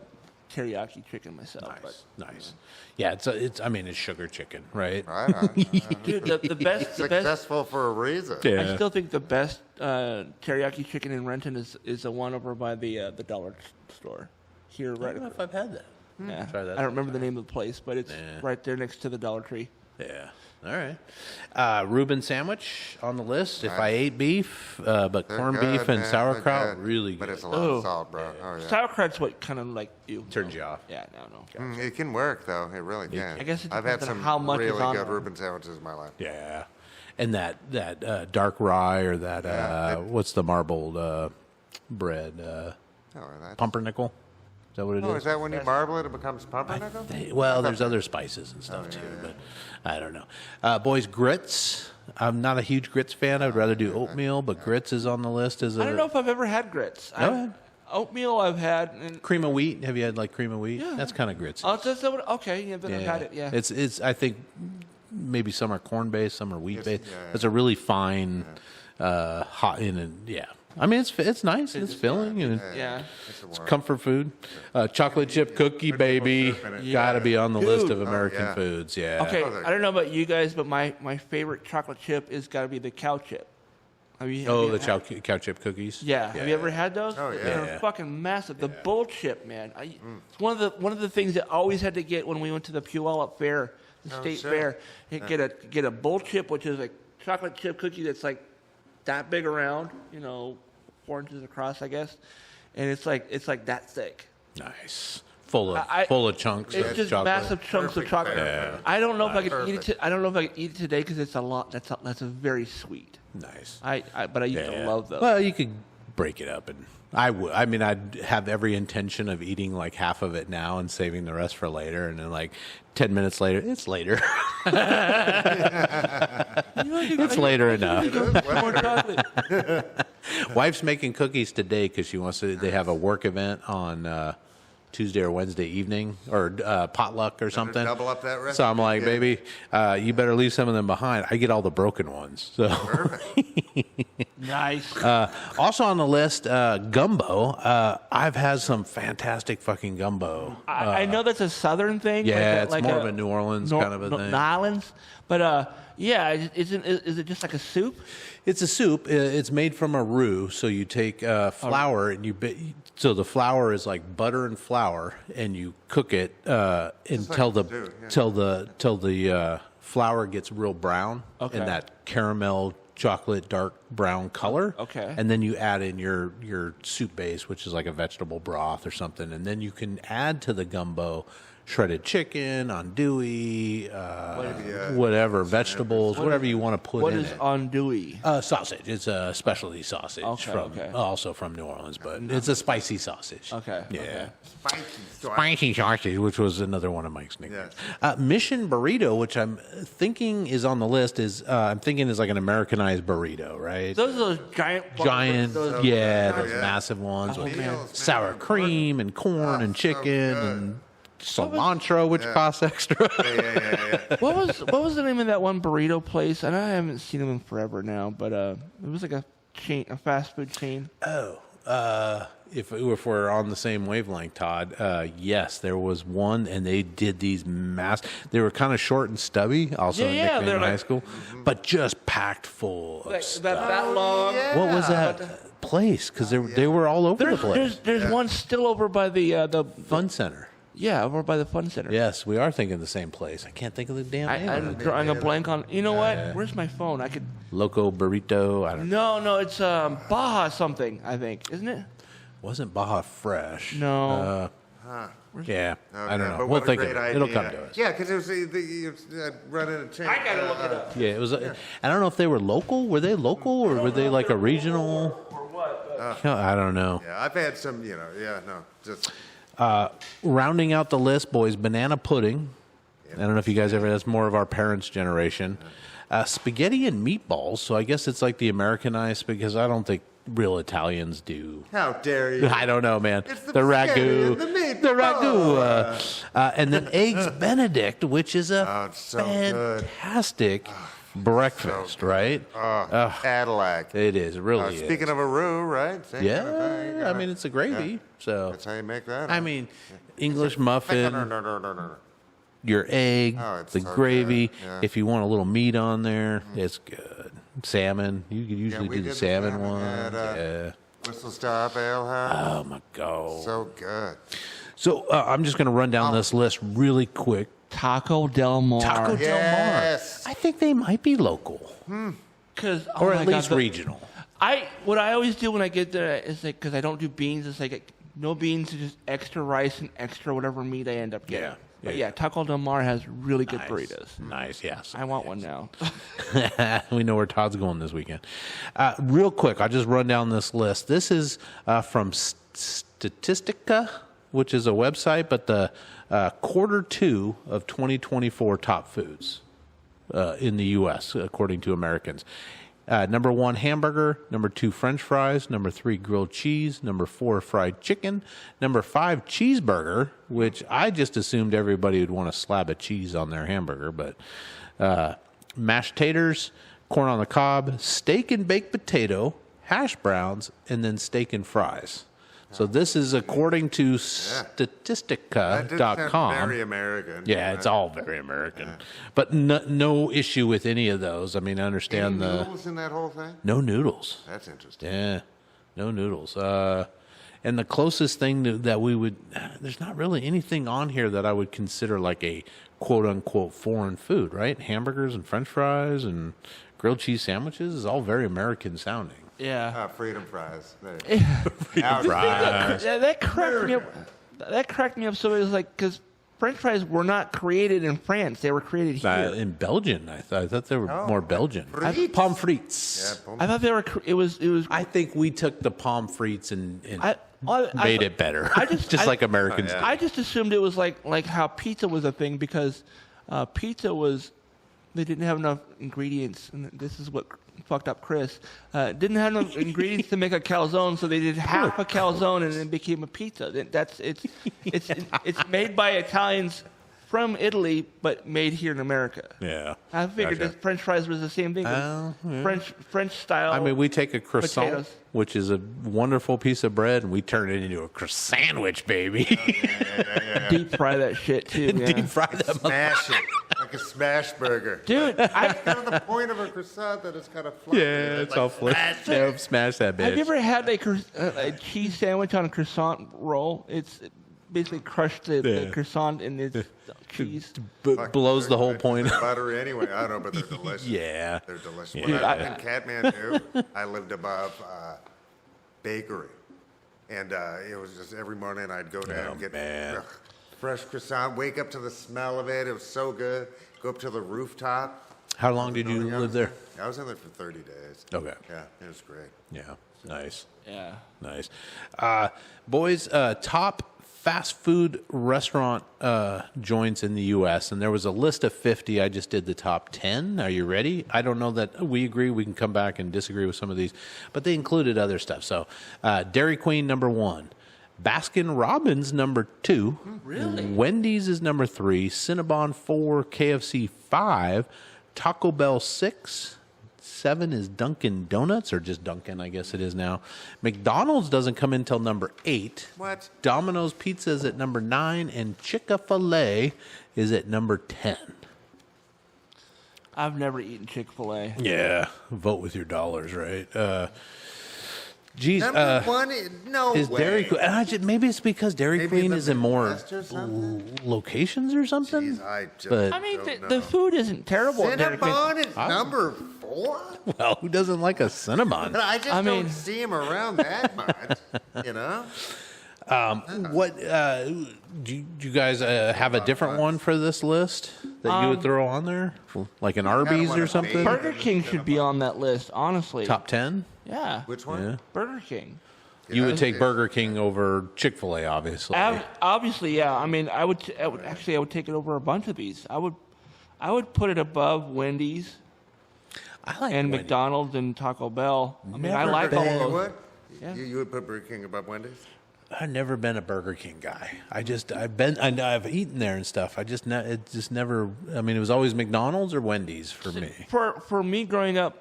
teriyaki chicken myself. Nice, nice. Yeah, it's. I mean, it's sugar chicken, right? right on. But, dude, the best. Successful for a reason. I still think the best teriyaki chicken in Renton is the one over by the dollar store here, I right. don't know if I've had that. Yeah. Try that I don't remember the name of the place, but it's Yeah. right there next to the Dollar Tree. Yeah. All right. Reuben sandwich on the list. If I ate beef, but They're corned good, beef and man. sauerkraut, They're good. really But good. it's a lot Oh. of salt, bro. Oh, yeah. Sauerkraut's what kind of like you Turns you off. Yeah, no. It can work, though. It really can. I guess it I've had depends on some how much is really on good one. Reuben sandwiches in my life. Yeah. And that dark rye or that Yeah. what's the marbled bread? Oh, that's, Pumpernickel. Is that what it is? oh, is that when you marble it, it becomes pumpernickel? Well, there's other spices and stuff too, but I don't know. Boys, grits. I'm not a huge grits fan. I would rather do oatmeal, but grits is on the list as a I don't know if I've ever had grits. Go ahead. Oatmeal I've had. And, cream of wheat. Have you had like cream of wheat? Yeah. That's kind of grits. okay, yeah, then I've had it. Yeah. It's. I think maybe some are corn based, some are wheat based. yeah. It's a really fine, hot and yeah. I mean, it's nice and it's filling and yeah. it's comfort food. Chocolate chip cookie, baby, got to be on the list of American yeah. foods. Yeah. Okay, they're I don't know about you guys, but my favorite chocolate chip is got to be the cow chip. Have Oh, you the had- cow chip cookies. Yeah. Have you ever had those? Oh, yeah. They're Yeah. fucking massive. The bull chip, man. It's one of the things that I always had to get when we went to the Puyallup Fair, the state sure. fair. Get a bull chip, which is a chocolate chip cookie that's like that big around, 4 inches across, I guess, and it's like that thick. Nice. Full I- of chunks It's of just chocolate. massive chunks of chocolate. Yeah. I don't know if I could eat Perfect. it. I don't know if I could eat it today because it's a lot. That's a very sweet. Nice. But I used to love those. Well, you could break it up, and I would. I mean, I'd have every intention of eating like half of it now and saving the rest for later, and then like 10 minutes later, it's later. It's later enough. More chocolate. Wife's making cookies today because she wants to. They have a work event on Tuesday or Wednesday evening or potluck or something. double up that recipe. So I'm like, Yeah. baby, you better leave some of them behind. I get all the broken ones. So Nice. also on the list, gumbo. I've had some fantastic fucking gumbo. I know that's a southern thing. Yeah, it's more of a New Orleans kind of a thing. New Orleans, but yeah, is it just like a soup? It's a soup. It's made from a roux. So you take flour and so the flour is like butter and flour, and you cook it until the flour gets real brown Okay. in that caramel chocolate dark brown color. Okay. And then you add in your soup base, which is like a vegetable broth or something, and then you can add to the gumbo shredded chicken, andouille, whatever, vegetables, whatever you want to put What in is it. andouille? Sausage. It's a specialty sausage also from New Orleans, but it's a spicy sausage. Okay, Yeah. okay. Spicy sausage, which was another one of Mike's nicknames. Mission burrito, which I'm thinking is on the list, is like an Americanized burrito, right? Those giant. Those massive ones with Meals, sour man. cream and corn and so chicken good. and cilantro, which costs extra. What was the name of that one burrito place? And I haven't seen them in forever now, but it was like a fast food chain. If we're on the same wavelength, Todd, yes, there was one, and they did these they were kind of short and stubby, also a nickname they're in like- high school, but just packed full of Like stuff. that long. What was that place? Because they were all over the place. There's one still over by the Fun Center. over by the fun center. Yes, we are thinking the same place. I can't think of the damn name of I'm it. drawing a blank on. You know what? Where's my phone? I could. Loco Burrito. I don't know. No, it's Baja something. I think, isn't it? Wasn't Baja Fresh. No. Yeah, I don't know. But We'll what a think of great it. idea. It'll come to us. Yeah, because it was running a chain. I gotta look it up. Yeah, it was. I don't know if they were local. Were they local or were they like a regional? Or what? I don't know. Yeah, I've had some, just Rounding out the list, boys, banana pudding. I don't know if you guys ever. That's more of our parents' generation. Spaghetti and meatballs. So I guess it's like the Americanized because I don't think real Italians do. how dare you? I don't know, man. It's the ragu, spaghetti and the meatball. the ragu, and then eggs Benedict, which is a it's so good. fantastic breakfast, right? Cadillac. It is, it really is. Speaking of a roux, right? Same kind of thing, Yeah, I mean it's a gravy, so That's how you make that. I mean English No. muffin, your egg, Oh, it's the so gravy. good, yeah. If you want a little meat on there, it's good. Salmon, you can usually we do the did the salmon salmon one. at, Yeah. Whistle Stop Ale House. Oh my god. So good. So I'm just going to run down this list really quick. Taco Del Mar. Taco Del Mar. Yes. I think they might be local, Because or at least regional. What I always do when I get there is like because I don't do beans. It's like no beans, just extra rice and extra whatever meat I end up getting. Yeah, But yeah. yeah, Taco Del Mar has really good burritos. Nice, yes. I want one now. We know where Todd's going this weekend. Real quick, I'll just run down this list. This is from Statistica, which is a website, but the Q2 of 2024 top foods in the U.S., according to Americans. Number 1, hamburger. Number 2, French fries. Number 3, grilled cheese. Number 4, fried chicken. Number 5, cheeseburger, which I just assumed everybody would want a slab of cheese on their hamburger, but mashed taters, corn on the cob, steak and baked potato, hash browns, and then steak and fries. So this is according to That did sound Statistica.com. very American. Yeah, it's all very American. But no issue with any of those. I mean, I understand Any the noodles in that whole thing? no noodles. That's interesting. Yeah, no noodles. And the closest thing that we would, there's not really anything on here that I would consider like a quote unquote foreign food, right? Hamburgers and French fries and grilled cheese sandwiches is all very American sounding. Yeah. Freedom fries. There you go. Yeah, that cracked me up. That cracked me up. So it was like because French fries were not created in France; they were created here. In Belgian, I thought they were more Belgian. frites? Pommes frites. Yeah, I thought they were. It was. I think we took the pommes frites and I made it better. I just- like Americans do. I just assumed it was like how pizza was a thing because pizza was they didn't have enough ingredients, and this is what fucked up Chris. Didn't have enough ingredients to make a calzone, so they did half a calzone, and it became a pizza. It's made by Italians from Italy, but made here in America. Yeah. I figured Gotcha. that French fries was the same thing. Yeah. French style. I mean, we take a croissant, Potatoes. which is a wonderful piece of bread, and we turn it into a croissant, baby. deep fry that shit too. Yeah. Deep fry that mother- Smash it like a smash burger. Dude, That's kind of the point of a croissant, that it's kind of fluffy. Yeah, it's like, all flip. smash it. Yeah, smash that bitch. have you ever had a cheese sandwich on a croissant roll? It's basically crushed the Yeah. croissant in its cheese. blows the whole They're point. Buttery anyway. I don't know, but they're delicious. Yeah. They're delicious. Yeah. When Dude, I lived in Kathmandu, I lived above bakery. And it was just every morning I'd go down and get man. fresh croissant, wake up to the smell of it. It was so good. Go up to the rooftop. How long did you live there? I was in there for 30 days. Okay. Yeah, it was great. Yeah. Nice. Yeah. Nice. Boys, top fast food restaurant joints in the U.S., and there was a list of 50. I just did the top 10. Are you ready? I don't know that we agree. We can come back and disagree with some of these, but they included other stuff. So Dairy Queen, number 1. Baskin Robbins, number 2. Really? Wendy's is number 3. Cinnabon, 4. KFC, 5. Taco Bell, 6. 7 is Dunkin' Donuts, or just Dunkin', I guess it is now. McDonald's doesn't come in until number 8. What? Domino's Pizza is at number 9, and Chick-fil-A is at number 10. I've never eaten Chick-fil-A. Yeah, vote with your dollars, right? Geez, Number one, no is way. Dairy Queen? Maybe it's because Dairy Maybe Queen it is lives in more West or something? locations or something. Jeez, I just But- I mean, don't know. the food isn't terrible at Dairy Queen. Cinnabon is number 4? Well, who doesn't like a Cinnabon? I just I don't mean- see him around that much, you know? What do you guys have a different one for this list that you would throw on there, like an Arby's want or a something? big- Burger King should be on that list, honestly. Top 10? Yeah. Which one? Yeah. Burger King. You would take Yeah. Burger King over Chick-fil-A, obviously. Obviously, yeah. I mean, I would take it over a bunch of these. I would put it above Wendy's I like and Wendy's. McDonald's and Taco Bell. I mean, I Never like all been. You those. would? Yeah. You would put Burger King above Wendy's? I've never been a Burger King guy. I've eaten there and stuff. It just never. I mean, it was always McDonald's or Wendy's for me. For me growing up,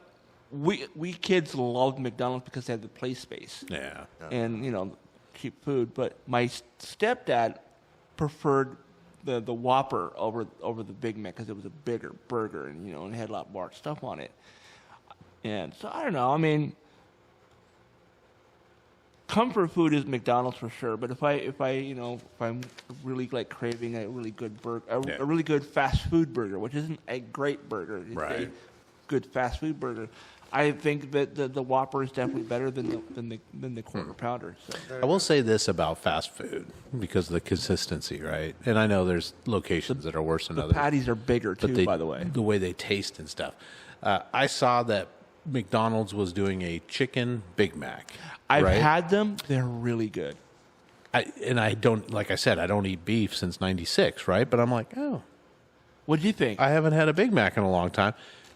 we kids loved McDonald's because they had the play space Yeah. and cheap food. But my stepdad preferred the Whopper over the Big Mac because it was a bigger burger and and it had a lot more stuff on it. And so I don't know. I mean, comfort food is McDonald's for sure. But if I'm really like craving a really good burger, Yeah. a really good fast food burger, which isn't a great burger, it's Right. a good fast food burger. I think that the Whopper is definitely better than the quarter pounder. So. I will say this about fast food because of the consistency, right? And I know there's locations that are worse than others. Patties are bigger too, by the way. The way they taste and stuff. I saw that McDonald's was doing a chicken Big Mac. I've right? had them; they're really good. I don't, like I said, I don't eat beef since '96, right? But I'm like, oh, What do you think? I haven't had a Big Mac in a long time.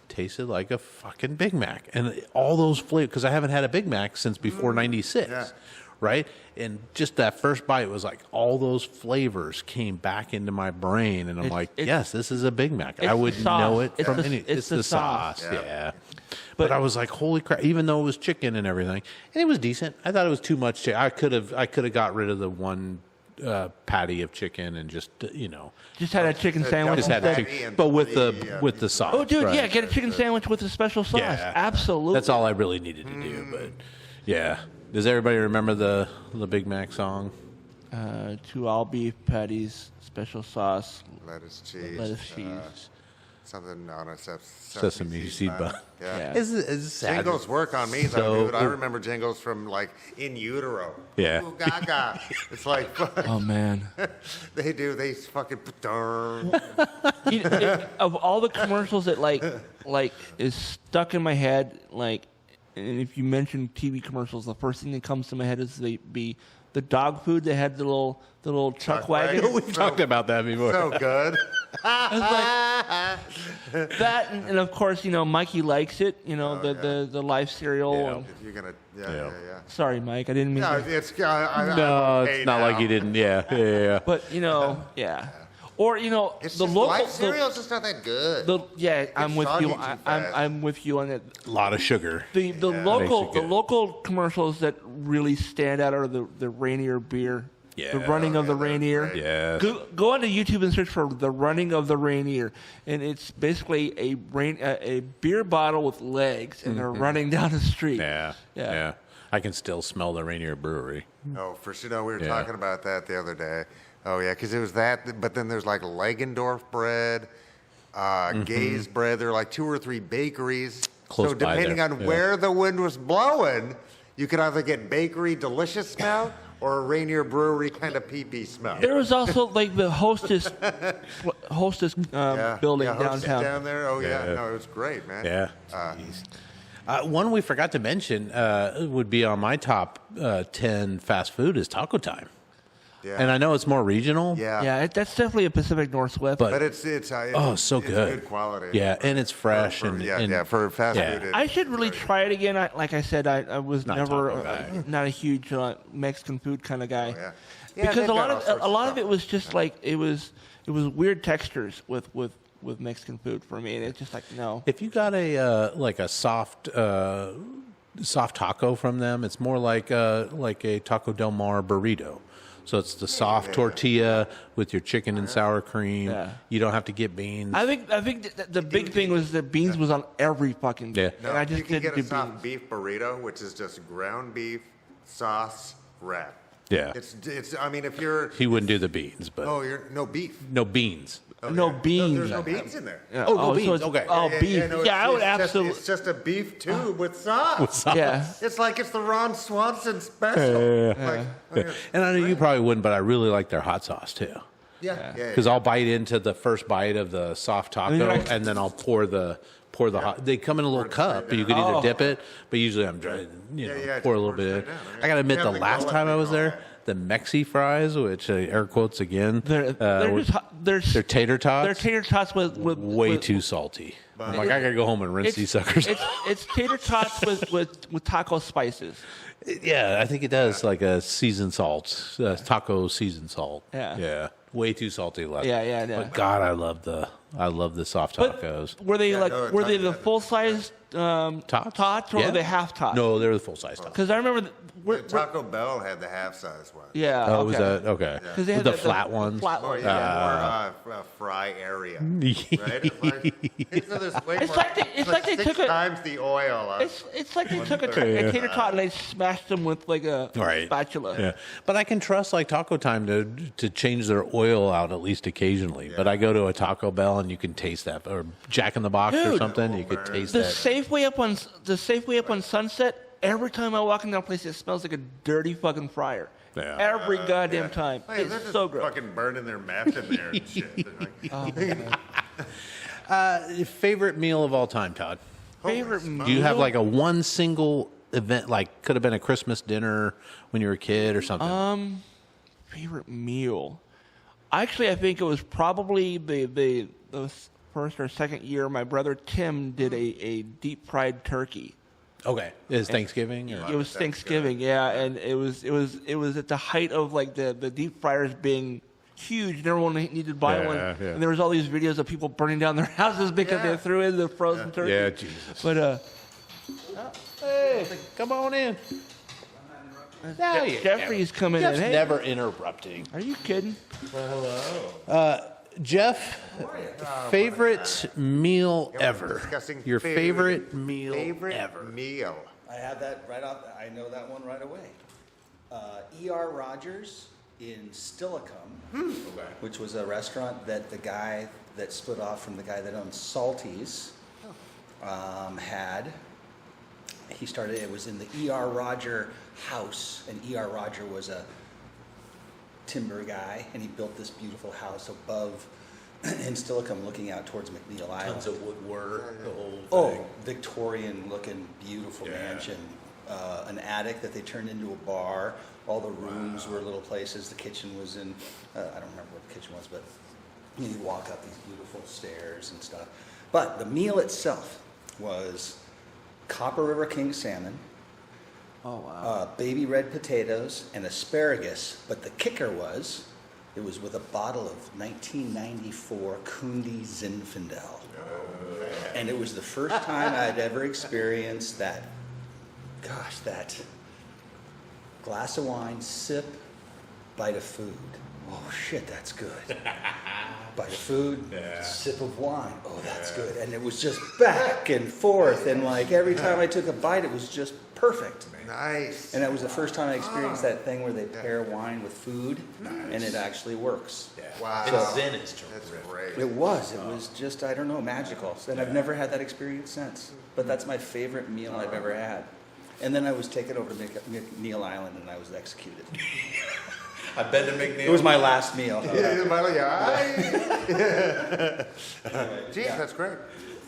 Tasted like a fucking Big Mac, and all those flavors, because I haven't had a Big Mac since before '96, Yeah. right? And just that first bite was like all those flavors came back into my brain, and I'm like, yes, this is a Big Mac. I the would sauce. know it It's from the- any. it's It's the the sauce, sauce. yeah. But I was like, holy crap! Even though it was chicken and everything, and it was decent. I thought it was too much. I could have got rid of the one patty of chicken and just Just had a chicken sandwich. just had a instead. chicken, but with the sauce. Oh, dude, right. yeah, get a chicken sandwich with a special sauce. Yeah. Absolutely. That's all I really needed to do. But yeah, does everybody remember the Big Mac song? 2 all beef patties, special sauce, Lettuce, cheese. lettuce, cheese. Something on a Sesame seed bun. Yeah. Yeah. It's sad. Jingles work on me, So- though, dude. I remember jingles from, like, In Utero. Yeah. Ooh, gaga. It's like, Oh man. they do. They fucking... Of all the commercials that like is stuck in my head, and if you mention TV commercials, the first thing that comes to my head is the dog food. They had the little chuck Chuck wagon. wagon. We've talked about that before. So good. I was like, that, and of course, Mikey likes it. The live cereal. Yeah. And, If you're gonna, Yeah. yeah. sorry, Mike, I didn't mean. No, to, it's No, okay it's not now. like you didn't. Yeah. but yeah. Or It's the just local live cereal's just not that good. I'm with soggy you. too I'm with you on it. A lot of sugar. The Makes it good. local commercials that really stand out are the Rainier beer. Yeah. The running of the Yeah, that's Rainier. great. Yeah. Go onto YouTube and search for the running of the Rainier, and it's basically a beer bottle with legs, and they're running down the street. Yeah. I can still smell the Rainier Brewery. Oh, for sure. No, we were Yeah. talking about that the other day. Oh, yeah, because it was that, but then there's like Legendorf bread, Gaze bread. There are like 2 or 3 bakeries. Close so by depending there, on yeah. where the wind was blowing, you could either get bakery delicious smell or a Rainier Brewery kind of pee-pee smell. There was also like the Hostess building Hostess down. down there. Oh, yeah. Yeah. No, it was great, man. Yeah. One we forgot to mention would be on my top 10 fast food is Taco Time. Yeah. And I know it's more regional. Yeah. Yeah, that's definitely a Pacific Northwest. But- But it's so it's good. good quality. Yeah, and it's fresh. For, and for fast yeah. food. I should really try it again. Like I said, I was Not never taco guy. not a huge Mexican food kind of guy. yeah. Yeah, Because they've a lot got all of sorts of it stuff. was just like it was weird textures with Mexican food for me, and it's just like no. If you got a like a soft taco from them, it's more like a Taco Del Mar burrito. So it's the soft tortilla with your chicken and sour cream. Yeah. You don't have to get beans. I think the big thing was that beans was on every fucking. Yeah. No, and I just you can didn't get a do soft beans. beef burrito, which is just ground beef, sauce, wrap. Yeah. It's. I mean, if you're. He wouldn't do the beans, but You're no beef. no beans. No beans. There's no beans in there. Yeah. Oh, no beans, So it's, okay. Oh, beef. no, Yeah, I would it's absolutely. It's just a beef tube with sauce. Yeah. It's like it's the Ron Swanson special. And I know you probably wouldn't, but I really like their hot sauce too. Yeah. Because I'll bite into the first bite of the soft taco, you're like- and then I'll pour the hot. They come in a little cup, but you can either dip it. But usually I'm trying, Yeah, pour a just little pour bit. straight down, right? I gotta admit, the Catholic last mullet time I and was all there, that. the Mexi fries, which air quotes again, They're just they're tater tots. They're tater tots with way with, too salty. I'm like, I gotta go home and rinse these suckers. It's tater tots with taco spices. Yeah, I think it does like a seasoned salt, taco seasoned salt. Yeah. way too salty left. Yeah. But God, I love the soft But tacos. were they were they the Tots. full size tots or Yeah. were they half tots? No, they're the full size tots. Because I remember Taco Bell had the half-size one. yeah. Oh, okay. was that okay? 'Cause they With had the flat ones. Flat Oh ones. yeah, more fry area, right? It's like they took a- times the oil. It's like they took a tater tot and they smashed them with like a Right. spatula. Yeah, but I can trust like Taco Time to change their oil out at least occasionally. But I go to a Taco Bell and you can taste that, or Jack in the Box or Dude. something. You could taste The that. Safeway up on Sunset. Every time I walk in that place, it smells like a dirty fucking fryer. Yeah. Every goddamn time. Hey, they're It's just so gross. fucking burning their meth in there and shit. They're like, Favorite meal of all time, Todd? Favorite Do you have meal? like a one single event, like could have been a Christmas dinner when you were a kid or something? Favorite meal? Actually, I think it was probably the first or second year my brother Tim did a deep fried turkey. Okay, is Thanksgiving? Or? It was Thanksgiving, yeah, and it was at the height of like the deep fryers being huge, and everyone needed to buy Yeah, one. yeah. And there was all these videos of people burning down their houses because Yeah. they threw in the frozen turkey. Yeah, Jesus. But Hey, come on in. Jeffrey's coming Jeff's in. Hey, never interrupting. are you kidding? Jeff, favorite meal ever? discussing Your favorite meal favorite ever? meal. I have that right off. I know that one right away. E.R. Rogers in Stillicum, which was a restaurant that the guy that split off from the guy that owned Salty's had. He started. It was in the E.R. Roger house, and E.R. Roger was a timber guy, and he built this beautiful house above in Stillicum, looking out towards McNeil Island. Tons of woodwork, the whole thing. Oh, Victorian-looking, beautiful mansion. An attic that they turned into a bar. All the rooms were little places. The kitchen was in, I don't remember what the kitchen was, but You walk up these beautiful stairs and stuff. But the meal itself was Copper River King salmon, Oh, wow. baby red potatoes, and asparagus. But the kicker was, it was with a bottle of 1994 Kundi Zinfandel. And it was the first time I'd ever experienced that glass of wine, sip, bite of food. Oh shit, that's good. Bite of food, sip of wine. Oh, that's good. And it was just back and forth, and like every time I took a bite, it was just perfect. Nice. And that was the first time I experienced that thing where they pair wine with food, and it actually works. Wow. It's zen is true. That's great. It was just, I don't know, magical. And I've never had that experience since. But that's my favorite meal I've ever had. And then I was taken over to McNeil Island, and I was executed. I've been to McNeil. It was my last meal. Jeez, that's great.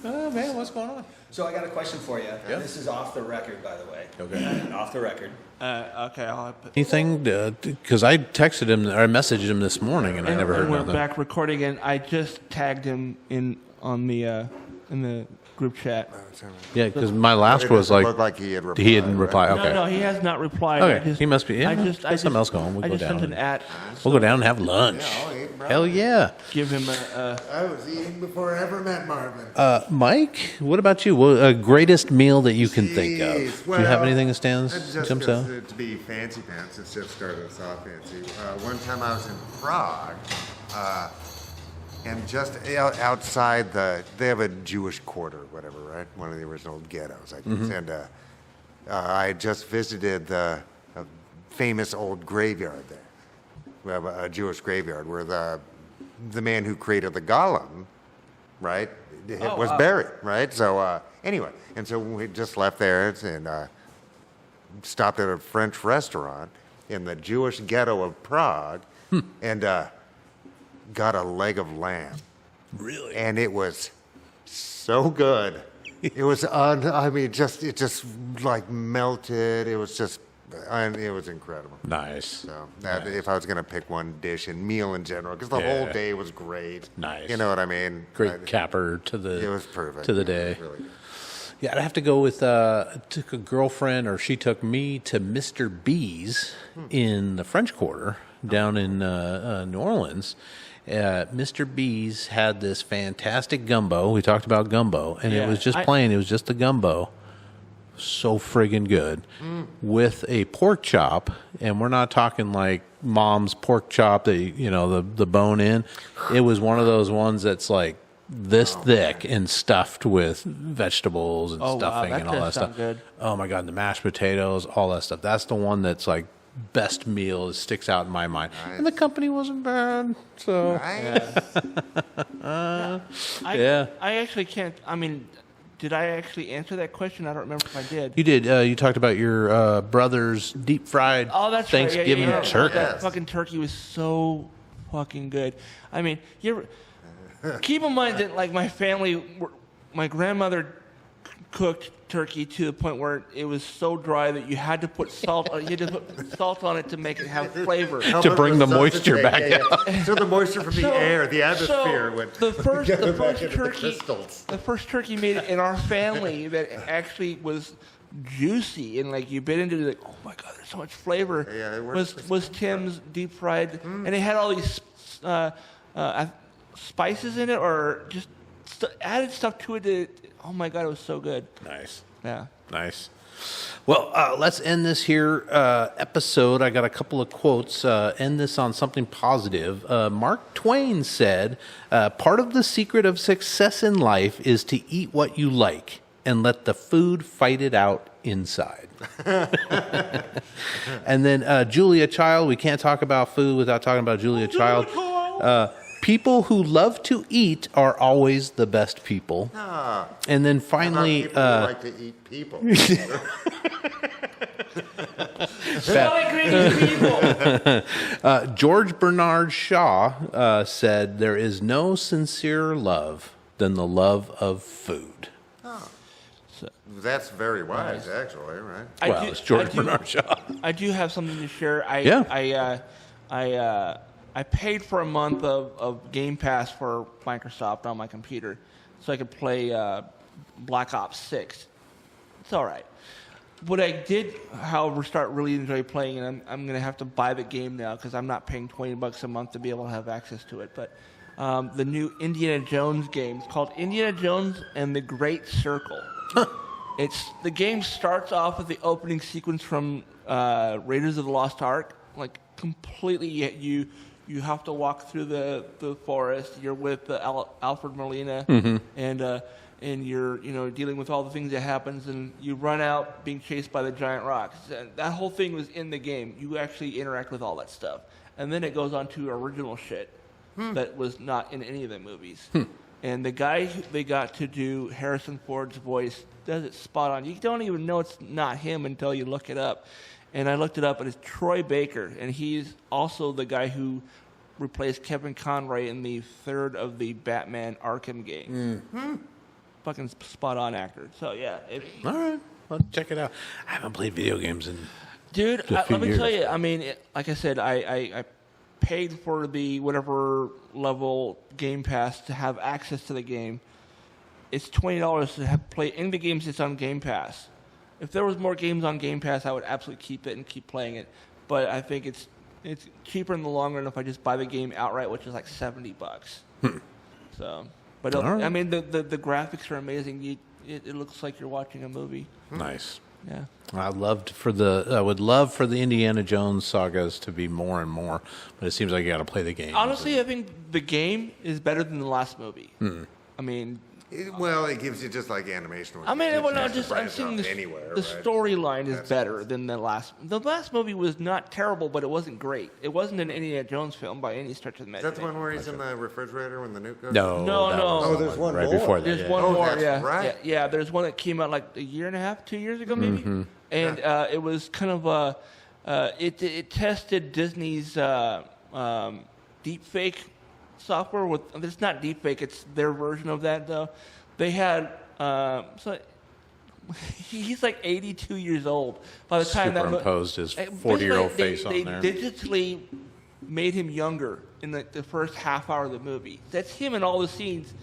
Oh, man, what's going on? So I got a question for you. Yeah. This is off the record, by the way. Okay. Off the record. Okay, I'll put. Anything? Because I texted him or I messaged him this morning and I never heard And we're nothing. back recording, and I just tagged him in the group chat. Yeah, because my last It was doesn't like, look like he had replied. he didn't reply. No, Okay. no, he has not replied. Okay, he must be- yeah, get something else going. We'll I go just sent down. an at. We'll go down and have lunch. Yeah, I'll eat, bro. Hell yeah. Give him a. I was eating before I ever met Marvin. Mike, what about you? Greatest meal that you can think of? Jeez, Do you have well, anything that stands It's just jumps out? to be fancy pants. It's just started us off fancy. One time I was in Prague, and just outside they have a Jewish quarter, whatever, right? One of the original ghettos, I guess. And I had just visited the famous old graveyard there. We have a Jewish graveyard where the man who created the Golem, right, was buried, right? So anyway, and so we just left there and stopped at a French restaurant in the Jewish ghetto of Prague, and got a leg of lamb. Really? And it was so good. It was it just like melted. It was incredible. Nice. So if I was gonna pick one dish and meal in general, because the whole day was great. Nice. You know what I mean? Great capper to the It was perfect. to the Yeah, it day. was really good. Yeah, I'd have to go with took a girlfriend, or she took me to Mr. B's in the French Quarter down in New Orleans. Mr. B's had this fantastic gumbo. We talked about gumbo, and it Yeah, was just plain. It was just the gumbo. So friggin' good with a pork chop, and we're not talking like mom's pork chop that the bone in. It was one of those ones that's like this thick and stuffed with vegetables and Oh, wow, stuffing that and all that does stuff. sound good. Oh my god, the mashed potatoes, all that stuff. That's the one that's like best meal that sticks out in my mind. And the company wasn't bad, so yeah. I actually can't. I mean, did I actually answer that question? I don't remember if I did. You did. You talked about your brother's deep fried Oh, that's right. Yeah, Thanksgiving yeah. turkey. That fucking turkey was so fucking good. I mean, keep in mind that like my family, my grandmother cooked turkey to the point where it was so dry that you had to put salt. You had to put salt on it to make it have flavor. To bring the moisture back out. So the moisture from the air, the atmosphere would the first get it back into the turkey, crystals. the first turkey made in our family that actually was juicy and like you bit into it, like, oh my god, there's so much flavor. Yeah, it works was Tim's deep fried, and it had all these spices in it, or just added stuff to it. Oh my god, it was so good. Nice. Yeah. Nice. Well, let's end this here episode. I got a couple of quotes. End this on something positive. Mark Twain said, part of the secret of success in life is to eat what you like and let the food fight it out inside. And then Julia Child. We can't talk about food without talking about Julia Child. People who love to eat are always the best people. And then finally, People who like to eat people. George Bernard Shaw said, there is no sincerer love than the love of food. That's very wise, actually, right? It's George Bernard Shaw. I do have something to share. I I paid for a month of Game Pass for Microsoft on my computer so I could play Black Ops 6. It's all right. What I did, however, start really enjoy playing, and I'm going to have to buy the game now because I'm not paying $20 a month to be able to have access to it, but the new Indiana Jones game. It's called Indiana Jones and the Great Circle. The game starts off with the opening sequence from Raiders of the Lost Ark, like completely. You have to walk through the forest. You're with Alfred Molina, and you're dealing with all the things that happens, and you run out being chased by the giant rocks. And that whole thing was in the game. You actually interact with all that stuff, and then it goes on to original shit that was not in any of the movies. And the guy they got to do Harrison Ford's voice does it spot on. You don't even know it's not him until you look it up. And I looked it up, and it's Troy Baker, and he's also the guy who replaced Kevin Conroy in the third of the Batman Arkham games. Fucking spot on actor. So yeah. All right, well, check it out. I haven't played video games in Dude, a few let me years. tell you. I mean, like I said, I paid for the whatever level Game Pass to have access to the game. It's $20 to play any of the games that's on Game Pass. If there was more games on Game Pass, I would absolutely keep it and keep playing it. But I think it's cheaper in the long run if I just buy the game outright, which is like $70. So, but All right. I mean, the graphics are amazing. It looks like you're watching a movie. Nice. Yeah. I would love for the Indiana Jones sagas to be more and more, but it seems like you got to play the game. Honestly, I think the game is better than the last movie. I mean, It gives you just like animation. I'm Right saying now, the anywhere, the right? storyline is That's better than the last. The last movie was not terrible, but it wasn't great. It wasn't an Indiana Jones film by any stretch of the Is that the imagination. one where he's in the refrigerator when the nuke goes? No, No, that no. was Oh, the there's one right more. before that. There's yeah. one Oh, more, that's yeah. right. Yeah. There's one that came out like a year and a half, 2 years ago, maybe. And it was kind of it tested Disney's deep fake software with. It's not deep fake. It's their version of that though. They had so he's like 82 years old by the time that Superimposed his basically 40-year-old face they on there. digitally made him younger in the first half hour of the movie. That's him in all the scenes.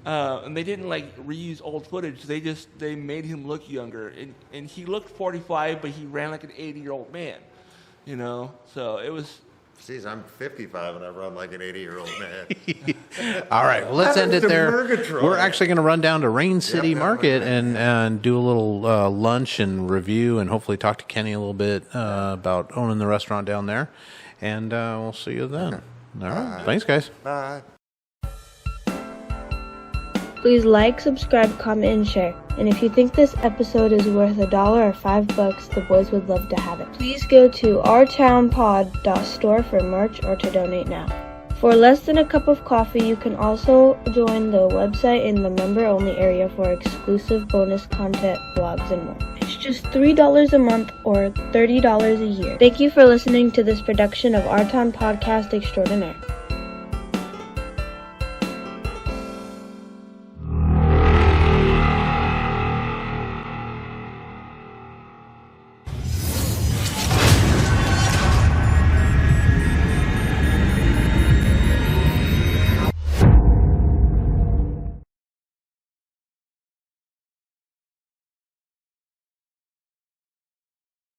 And they didn't like reuse old footage. They made him look younger, and he looked 45, but he ran like an 80-year-old man. So it was. Jeez, I'm 55 and I run like an 80-year-old man. All right, well, let's end it there. Murgatroyd. We're actually going to run down to Rain City Yep, Market definitely. and do a little lunch and review, and hopefully talk to Kenny a little bit about owning the restaurant down there. And we'll see you then. All right, thanks, guys. Bye. Please like, subscribe, comment, and share. And if you think this episode is worth $1 or $5, the boys would love to have it. Please go to ourtownpod.store for merch or to donate now. For less than a cup of coffee, you can also join the website in the member-only area for exclusive bonus content, blogs, and more. It's just $3 a month or $30 a year. Thank you for listening to this production of Our Town Podcast Extraordinaire.